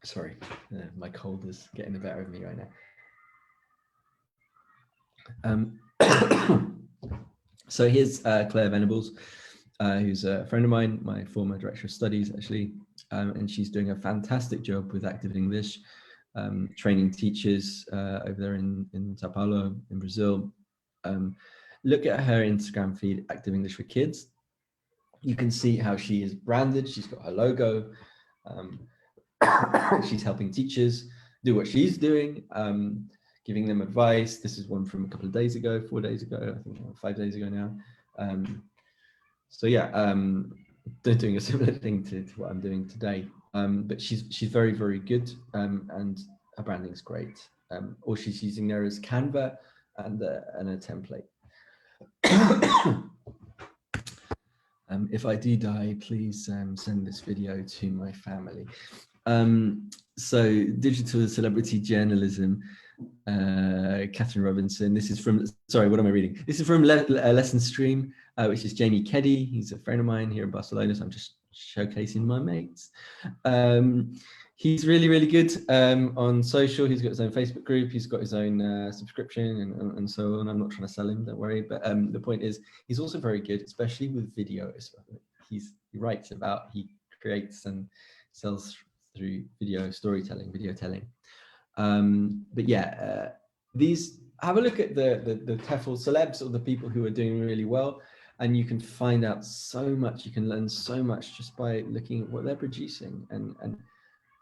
Sorry, my cold is getting the better of me right now. So here's Claire Venables, who's a friend of mine, my former director of studies, actually, and she's doing a fantastic job with Active English, training teachers over there in Sao Paulo, in Brazil. Look at her Instagram feed, Active English for Kids. You can see how she is branded. She's got her logo. She's helping teachers do what she's doing, giving them advice. This is one from a couple of days ago, 4 days ago, I think 5 days ago now. So yeah, they're doing a similar thing to what I'm doing today. But she's very, very good, and her branding is great. All she's using there is Canva and a template. If I do die, please send this video to my family. So digital celebrity journalism, Catherine Robinson. This is from, sorry, what am I reading? This is from Lesson Stream, which is Jamie Keddy. He's a friend of mine here in Barcelona, so I'm just showcasing my mates. He's really, really good on social. He's got his own Facebook group. He's got his own subscription and so on. I'm not trying to sell him, don't worry. But the point is, he's also very good, especially with video. He writes about, he creates and sells through video storytelling, video telling. But yeah, these, have a look at the TEFL celebs, or the people who are doing really well, and you can find out so much. You can learn so much just by looking at what they're producing. And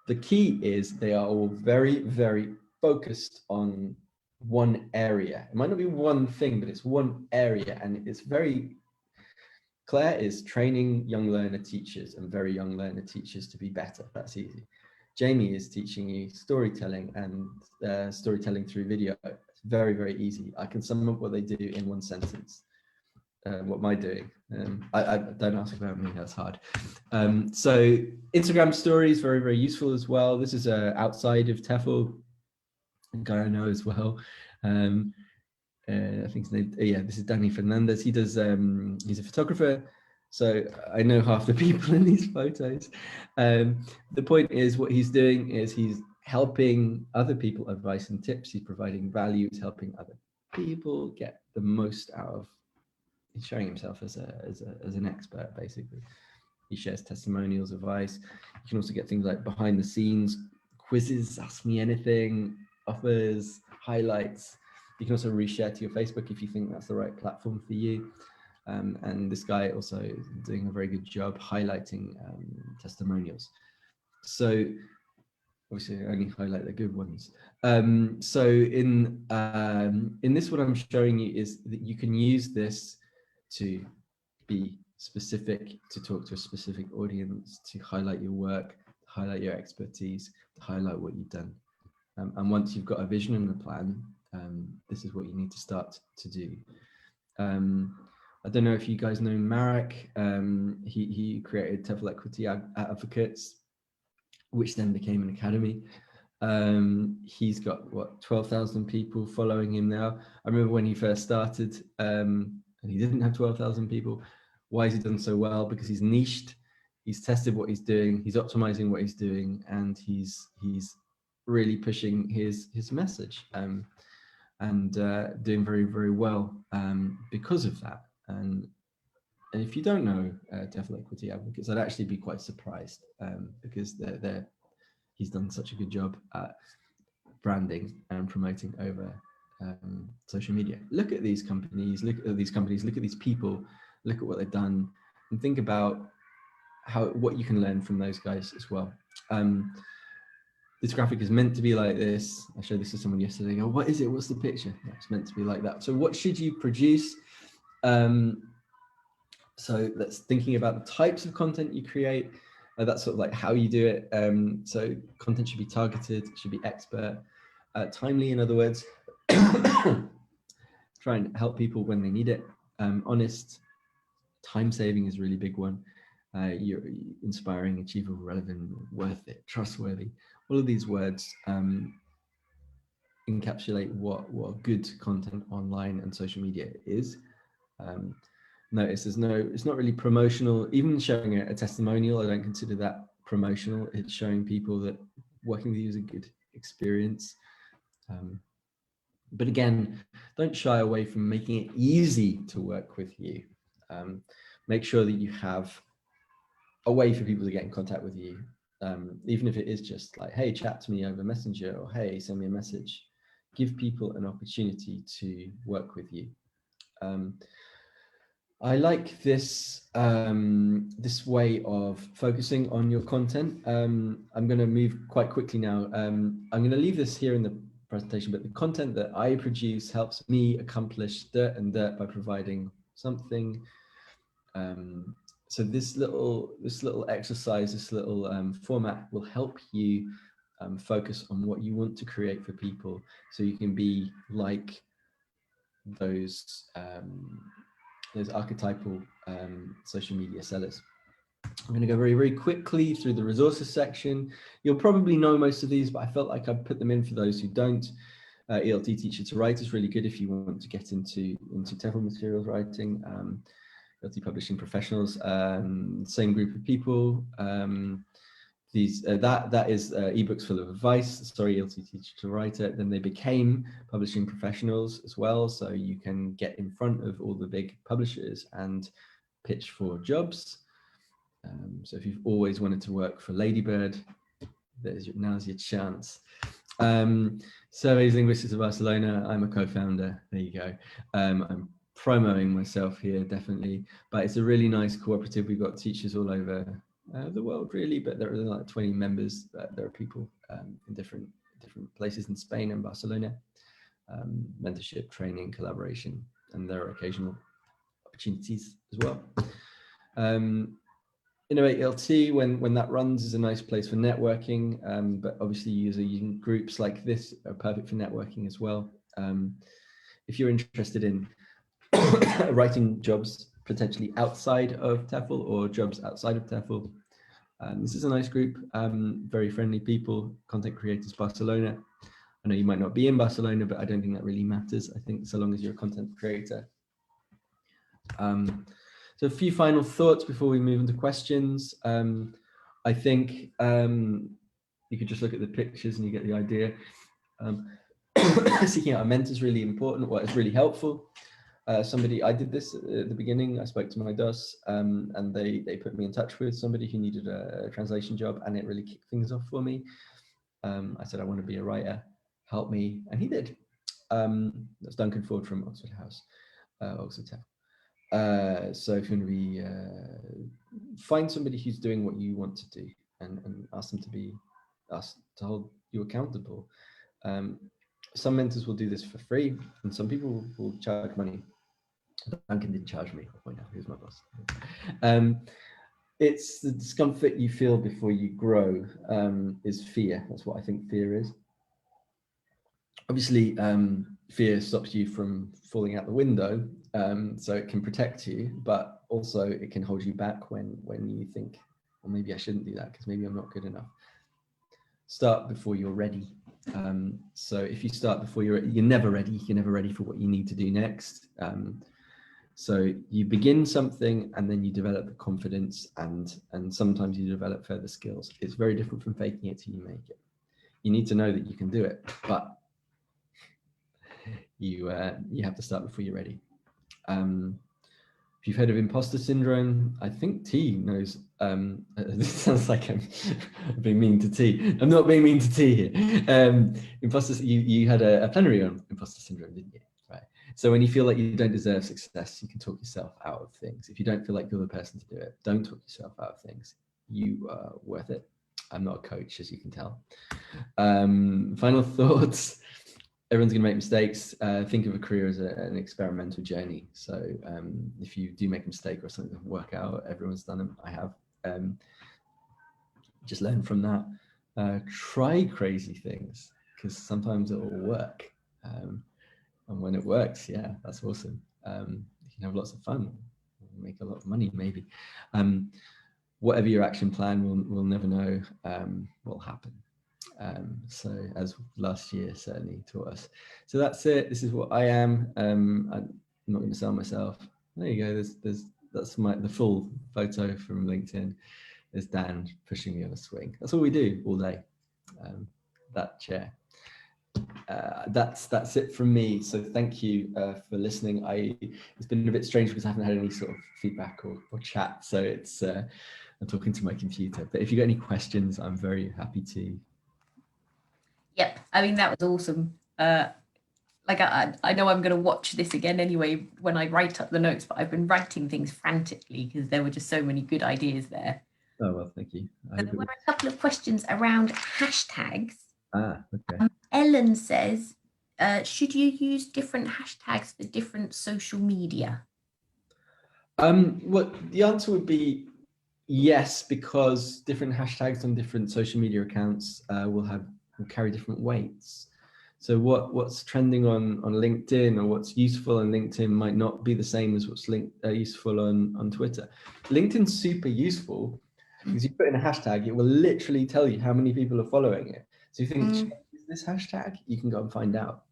the key is they are all very, very focused on one area. It might not be one thing, but it's one area, and it's very. Claire is training young learner teachers and very young learner teachers to be better. That's easy. Jamie is teaching you storytelling and storytelling through video. It's very, very easy. I can sum up what they do in one sentence. What am I doing? I don't ask about me, that's hard. So Instagram stories, very, very useful as well. This is outside of TEFL, a guy I know as well. I think his name, yeah, this is Danny Fernandez. He does, he's a photographer, so I know half the people in these photos. The point is, what he's doing is he's helping other people, advice and tips. He's providing value. He's helping other people get the most out of. He's showing himself as an expert, basically. He shares testimonials, advice. You can also get things like behind the scenes quizzes, ask me anything, offers, highlights. You can also reshare to your Facebook if you think that's the right platform for you. And this guy also is doing a very good job highlighting testimonials. So obviously I only highlight the good ones. So in this, what I'm showing you is that you can use this to be specific, to talk to a specific audience, to highlight your work, highlight your expertise, to highlight what you've done. And once you've got a vision and a plan, this is what you need to start to do. I don't know if you guys know Marek. He created TEFL Equity Advocates, which then became an academy. He's got what, 12,000 people following him now. I remember when he first started, and he didn't have 12,000 people. Why has he done so well? Because he's niched, he's tested what he's doing, he's optimizing what he's doing, and he's really pushing his message, and doing very, very well because of that. And if you don't know TEFL Equity Advocates, I'd actually be quite surprised, because he's done such a good job at branding and promoting over social media. Look at these companies, look at these people, look at what they've done, and think about what you can learn from those guys as well. This graphic is meant to be like this. I showed this to someone yesterday. Oh, what is it? What's the picture? No, it's meant to be like that. So what should you produce? So that's thinking about the types of content you create. That's sort of like how you do it. So content should be targeted, should be expert, timely, in other words. Try and help people when they need it. Honest, time saving is a really big one. You're inspiring, achievable, relevant, worth it, trustworthy. All of these words encapsulate what good content online and social media is. Notice it's not really promotional. Even showing a testimonial, I don't consider that promotional. It's showing people that working with you is a good experience. But again, don't shy away from making it easy to work with you. Make sure that you have a way for people to get in contact with you, even if it is just like, hey, chat to me over Messenger, or hey, send me a message. Give people an opportunity to work with you. I like this this way of focusing on your content. I'm going to move quite quickly now. I'm going to leave this here in the presentation, but the content that I produce helps me accomplish dirt and dirt by providing something. So this little exercise, this little format will help you focus on what you want to create for people, so you can be like those archetypal social media sellers. I'm going to go very, very quickly through the resources section. You'll probably know most of these, but I felt like I'd put them in for those who don't. ELT Teacher to Write is really good if you want to get into TEFL materials writing. ELT Publishing Professionals, same group of people. That is ebooks full of advice. Sorry, ELT Teacher to Write It. Then they became publishing professionals as well, so you can get in front of all the big publishers and pitch for jobs. So if you've always wanted to work for Ladybird, now's your chance. Surveys Linguistics of Barcelona. I'm a co-founder. There you go. I'm promoting myself here, definitely. But it's a really nice cooperative. We've got teachers all over the world, really. But there are like 20 members. There are people in different places in Spain and Barcelona. Mentorship, training, collaboration, and there are occasional opportunities as well. Innovate LT, when that runs, is a nice place for networking, but obviously using groups like this are perfect for networking as well. If you're interested in writing jobs potentially outside of TEFL or jobs outside of TEFL, this is a nice group, very friendly people, Content Creators Barcelona. I know you might not be in Barcelona, but I don't think that really matters. I think so long as you're a content creator. So a few final thoughts before we move into questions. I think you could just look at the pictures and you get the idea. Seeking out a mentor is really important. Well, it's really helpful. I did this at the beginning. I spoke to my DOS and they put me in touch with somebody who needed a translation job, and it really kicked things off for me. I said, I want to be a writer, help me. And he did. That's Duncan Ford from Oxford House, Oxford Town. So if you want to be, find somebody who's doing what you want to do and ask them to hold you accountable. Some mentors will do this for free, and some people will charge money. Duncan didn't charge me. I'll point out, who's my boss. It's the discomfort you feel before you grow is fear. That's what I think fear is. Obviously, fear stops you from falling out the window, so it can protect you, but also it can hold you back when you think, well, maybe I shouldn't do that because maybe I'm not good enough. Start before you're ready. So if you start before you're never ready. You're never ready for what you need to do next. So you begin something and then you develop the confidence, and sometimes you develop further skills. It's very different from faking it till you make it. You need to know that you can do it, but you have to start before you're ready. If you've heard of imposter syndrome, I think T knows. This sounds like I'm being mean to T. I'm not being mean to T here. You had a plenary on imposter syndrome, didn't you? Right. So when you feel like you don't deserve success, you can talk yourself out of things. If you don't feel like you're the person to do it, don't talk yourself out of things. You are worth it. I'm not a coach, as you can tell. Final thoughts. Everyone's going to make mistakes. Think of a career as an experimental journey. So if you do make a mistake or something doesn't work out, everyone's done them. I have. Just learn from that. Try crazy things, because sometimes it will work. And when it works, yeah, that's awesome. You can have lots of fun, make a lot of money maybe. Whatever your action plan, we'll never know what will happen. So as last year certainly taught us. So that's it. This is what I am. I'm not going to sell myself. There you go. That's the full photo from LinkedIn. There's Dan pushing me on a swing. That's all we do all day. That chair. That's it from me. So thank you for listening. It's been a bit strange because I haven't had any sort of feedback or chat. So it's I'm talking to my computer. But if you got any questions, I'm very happy to.
Yep, I mean, that was awesome. Like I know I'm going to watch this again anyway when I write up the notes, but I've been writing things frantically because there were just so many good ideas there.
Oh, well, thank you.
So there were a couple of questions around hashtags.
Okay.
Ellen says, should you use different hashtags for different social media?
Well, the answer would be yes, because different hashtags on different social media accounts will carry different weights. So what's trending on LinkedIn or what's useful on LinkedIn might not be the same as what's useful on Twitter. LinkedIn's super useful because you put in a hashtag, it will literally tell you how many people are following it. So you think, should I use this hashtag? You can go and find out.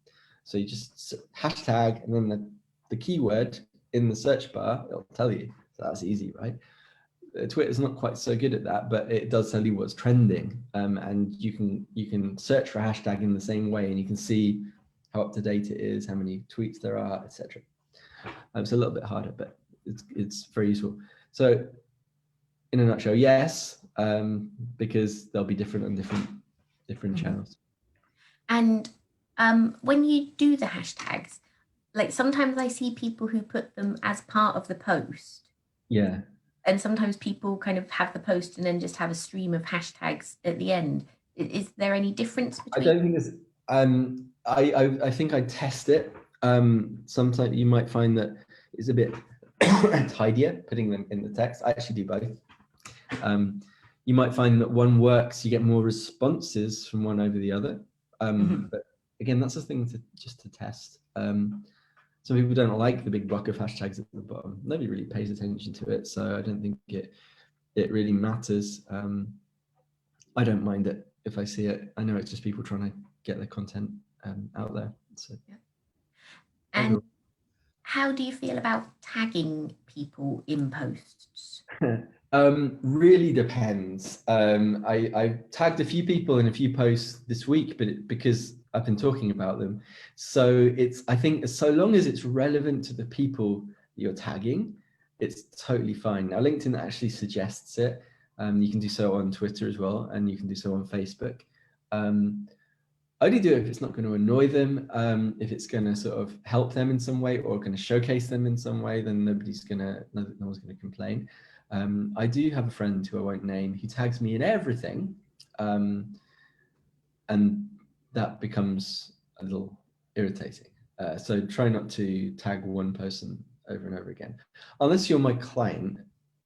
So you just hashtag and then the keyword in the search bar, it'll tell you. So that's easy, right? Twitter's not quite so good at that, but it does tell you what's trending, and you can search for a hashtag in the same way, and you can see how up to date it is, how many tweets there are, etc. It's a little bit harder, but it's very useful. So, in a nutshell, yes, because they'll be different on different channels.
And when you do the hashtags, like sometimes I see people who put them as part of the post.
Yeah.
And sometimes people kind of have the post and then just have a stream of hashtags at the end. Is there any difference
I
between?
don't think there's, I think I test it. Sometimes you might find that it's a bit tidier putting them in the text. I actually do both. You might find that one works, you get more responses from one over the other. But again, that's a thing to test. Some people don't like the big block of hashtags at the bottom. Nobody really pays attention to it, so I don't think it really matters. I don't mind it if I see it. I know it's just people trying to get their content out there. So.
Yeah. And how do you feel about tagging people in posts?
Really depends. I tagged a few people in a few posts this week, but because I've been talking about them. So I think so long as it's relevant to the people you're tagging, it's totally fine. Now, LinkedIn actually suggests it. You can do so on Twitter as well, and you can do so on Facebook. Only do it if it's not going to annoy them. If it's going to sort of help them in some way or going to showcase them in some way, then no one's going to complain. I do have a friend who I won't name. He tags me in everything, and that becomes a little irritating. So try not to tag one person over and over again, unless you're my client,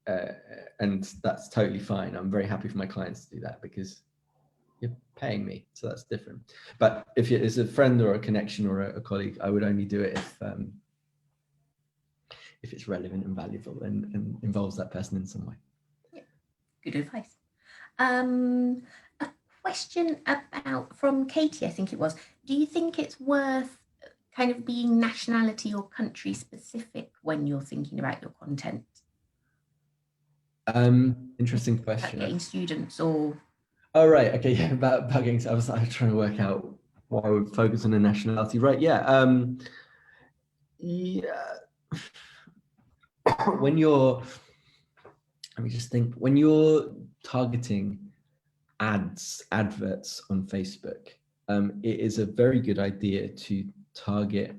and that's totally fine. I'm very happy for my clients to do that because you're paying me, so that's different. But if it's a friend or a connection or a colleague, I would only do it if it's relevant and valuable and involves that person in some way.
Yeah. Good advice. A question from Katie, I think it was. Do you think it's worth kind of being nationality or country specific when you're thinking about your content?
Interesting question.
Getting students or.
Oh, right. Okay. Yeah. About getting. I was trying to work out why I would focus on a nationality. Right. Yeah. Yeah. When you're, let me just think. When you're targeting adverts on Facebook, it is a very good idea to target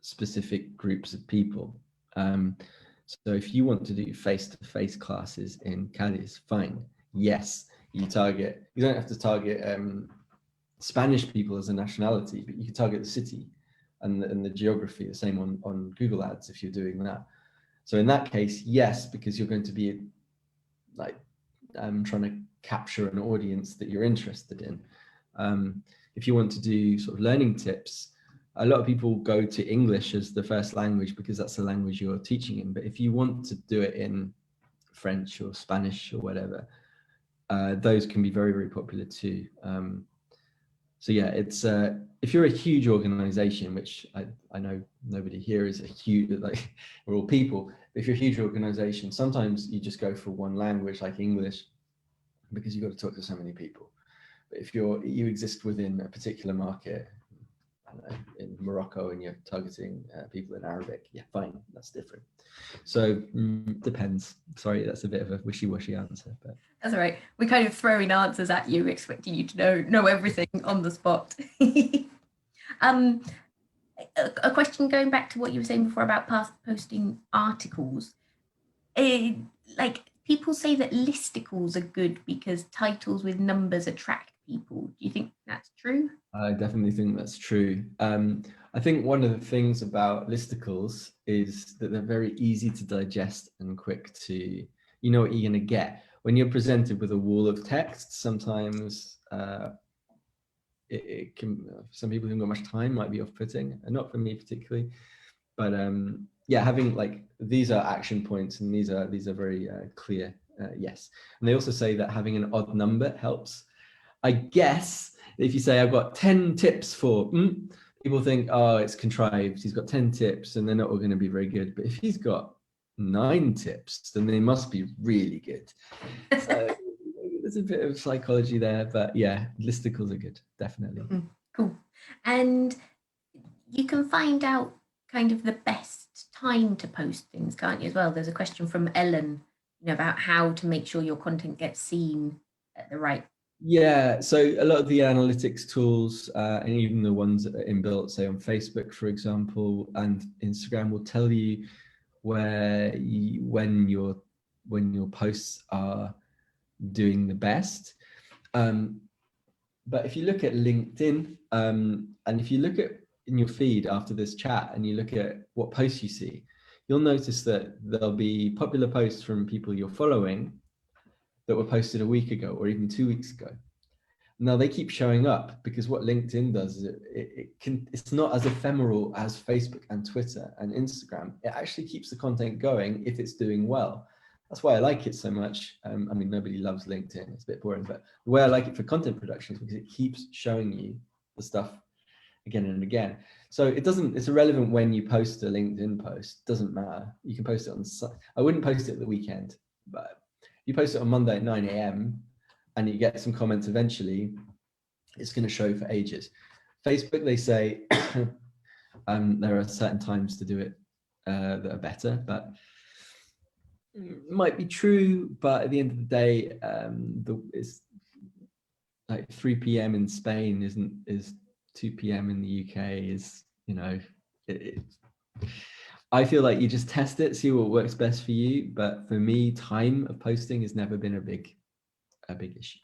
specific groups of people. So if you want to do face-to-face classes in Cadiz, fine. Yes, you don't have to target Spanish people as a nationality, but you can target the city and the geography, the same on Google Ads if you're doing that. So in that case, yes, because you're going to be like trying to capture an audience that you're interested in. If you want to do sort of learning tips, a lot of people go to English as the first language because that's the language you're teaching in. But if you want to do it in French or Spanish or whatever, those can be very, very popular too. So yeah, it's if you're a huge organization, which I know nobody here is a huge, like we're all people, but if you're a huge organization, sometimes you just go for one language like English because you've got to talk to so many people. But if you exist within a particular market, I don't know, in Morocco and you're targeting people in Arabic, yeah, fine, that's different. So depends. Sorry, that's a bit of a wishy-washy answer, but
that's all right. We're kind of throwing answers at you, expecting you to know everything on the spot. A question going back to what you were saying before about posting articles. Like people say that listicles are good because titles with numbers attract people. Do you think that's true?
I definitely think that's true. I think one of the things about listicles is that they're very easy to digest and quick to, you know what you're going to get. When you're presented with a wall of text, sometimes it can, some people who haven't got much time might be off-putting, and not for me particularly. But yeah, having like, these are action points and these are very clear, yes. And they also say that having an odd number helps. I guess if you say I've got 10 tips for, people think, oh, it's contrived. He's got 10 tips and they're not all going to be very good. But if he's got 9 tips, then they must be really good. So there's a bit of psychology there, but yeah, listicles are good, definitely.
Cool. And you can find out kind of the best time to post things, can't you, as well? There's a question from Ellen, about how to make sure your content gets seen at the right
Yeah, so a lot of the analytics tools and even the ones that are inbuilt, say on Facebook, for example, and Instagram, will tell you when your posts are doing the best. But if you look at LinkedIn, and if you look at in your feed after this chat and you look at what posts you see, you'll notice that there'll be popular posts from people you're following that were posted a week ago or even 2 weeks ago. Now they keep showing up because what LinkedIn does is it's not as ephemeral as Facebook and Twitter and Instagram. It actually keeps the content going if it's doing well. That's why I like it so much. I mean, nobody loves LinkedIn. It's a bit boring, but the way I like it for content production is because it keeps showing you the stuff again and again. So it's irrelevant when you post a LinkedIn post. It doesn't matter. You can post it on, I wouldn't post it at the weekend, but you post it on Monday at 9 a.m. and you get some comments eventually, it's going to show for ages. Facebook, they say there are certain times to do it that are better, but it might be true, but at the end of the day, it's like 3 p.m. in Spain is 2 p.m. in the UK is, I feel like you just test it, see what works best for you. But for me, time of posting has never been a big issue.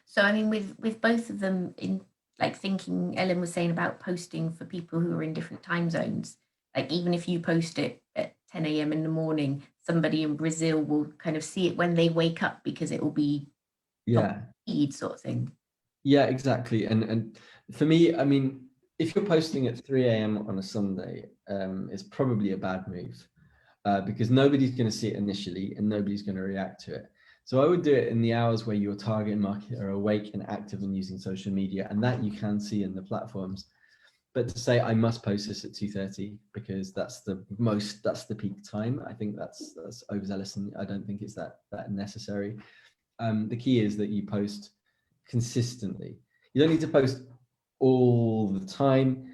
So I mean, with both of them, in like thinking, Ellen was saying about posting for people who are in different time zones. Like even if you post it at 10 a.m. in the morning, somebody in Brazil will kind of see it when they wake up because it will be feed sort of thing.
Yeah, exactly. And for me, I mean, if you're posting at 3 a.m. on a Sunday, it's probably a bad move because nobody's going to see it initially and nobody's going to react to it. So I would do it in the hours where your target market are awake and active and using social media, and that you can see in the platforms. But to say I must post this at 2:30 because that's the peak time, I think that's overzealous, and I don't think it's that necessary. The key is that you post consistently. You don't need to post all the time.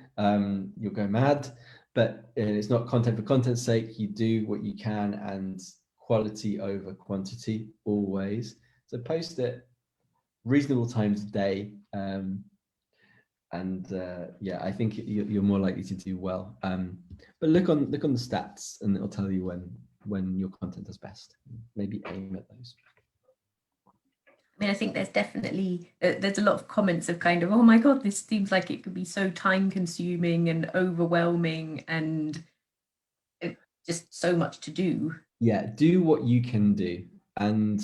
You'll go mad, but it's not content for content's sake. You do what you can, and quality over quantity always. So post it reasonable times a day, yeah, I think you're more likely to do well. But look on the stats, and it'll tell you when your content does best. Maybe aim at those.
I mean, I think there's definitely there's a lot of comments of kind of, oh my god, this seems like it could be so time consuming and overwhelming and just so much to do.
Yeah, do what you can do, and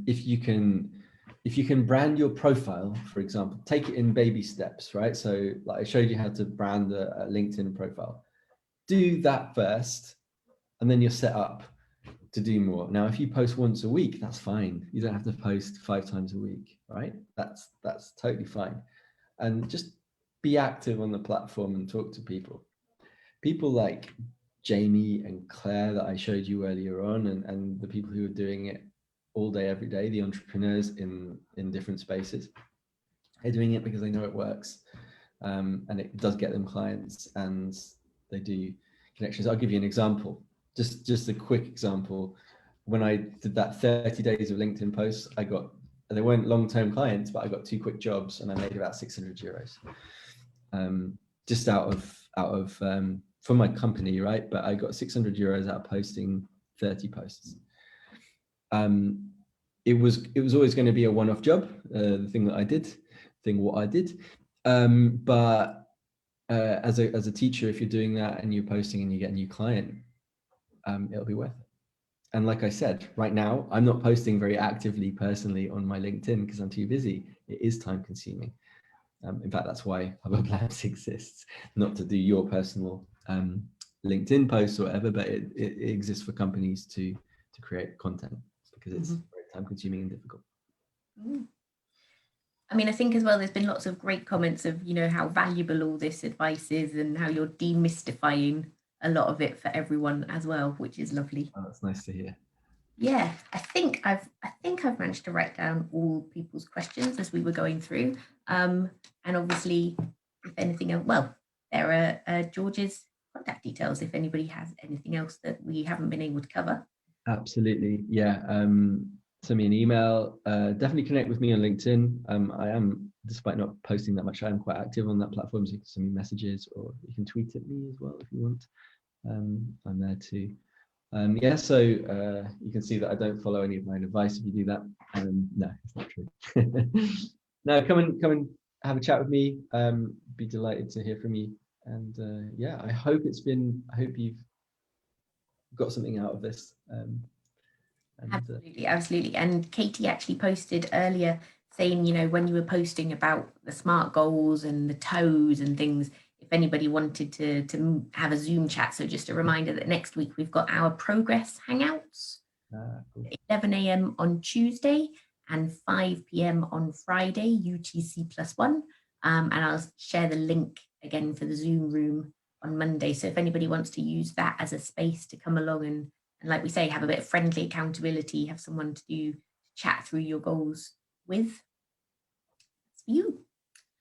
if you can brand your profile, for example, take it in baby steps, right? So like I showed you how to brand a LinkedIn profile. Do that first, and then you're set up to do more. Now, if you post once a week, that's fine. You don't have to post 5 times a week, right? That's totally fine. And just be active on the platform and talk to people. People like Jamie and Claire that I showed you earlier on, and the people who are doing it all day, every day, the entrepreneurs in different spaces, they're doing it because they know it works. And it does get them clients, and they do connections. I'll give you an example. Just a quick example. When I did that 30 days of LinkedIn posts, they weren't long-term clients, but I got 2 quick jobs and I made about 600 euros. Just out of for my company, right? But I got 600 euros out of posting 30 posts. It was always going to be a one-off job, the thing I did. But as a teacher, if you're doing that and you're posting and you get a new client, it'll be worth it. And like I said, right now, I'm not posting very actively personally on my LinkedIn because I'm too busy. It is time consuming. In fact, that's why Hubbub Labs exists, not to do your personal LinkedIn posts or whatever, but it exists for companies to create content because it's very time consuming and difficult.
I mean, I think as well, there's been lots of great comments of, how valuable all this advice is and how you're demystifying a lot of it for everyone as well, which is lovely.
Oh, that's nice to hear.
Yeah, I think I've managed to write down all people's questions as we were going through. And obviously, if anything else, well, there are George's contact details if anybody has anything else that we haven't been able to cover.
Absolutely, yeah. send me an email. Definitely connect with me on LinkedIn. I am, despite not posting that much, I am quite active on that platform. So you can send me messages, or you can tweet at me as well if you want. I'm there too. Yeah, so you can see that I don't follow any of my own advice if you do that. No, it's not true. No, come and have a chat with me. Be delighted to hear from you. And yeah, I hope you've got something out of this.
Absolutely. And Katie actually posted earlier saying, you know, when you were posting about the SMART goals and the toes and things, if anybody wanted to have a Zoom chat. So just a reminder that next week we've got our progress hangouts,
Cool.
11 a.m. on Tuesday and 5 p.m. on Friday, UTC+1. And I'll share the link again for the Zoom room on Monday. So if anybody wants to use that as a space to come along and like we say, have a bit of friendly accountability, have someone to chat through your goals with. That's for you.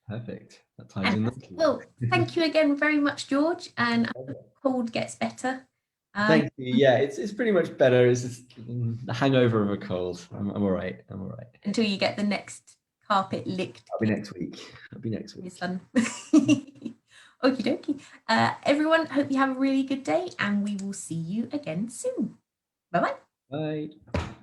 Perfect. That ties in.
Well, thank you again very much, George. And I hope the cold gets better.
Thank you. Yeah, it's pretty much better. It's just the hangover of a cold. I'm all right. I'm all right.
Until you get the next carpet licked.
I'll be next week.
Son. Okie dokie. Everyone, hope you have a really good day, and we will see you again soon. Bye-bye.
Bye.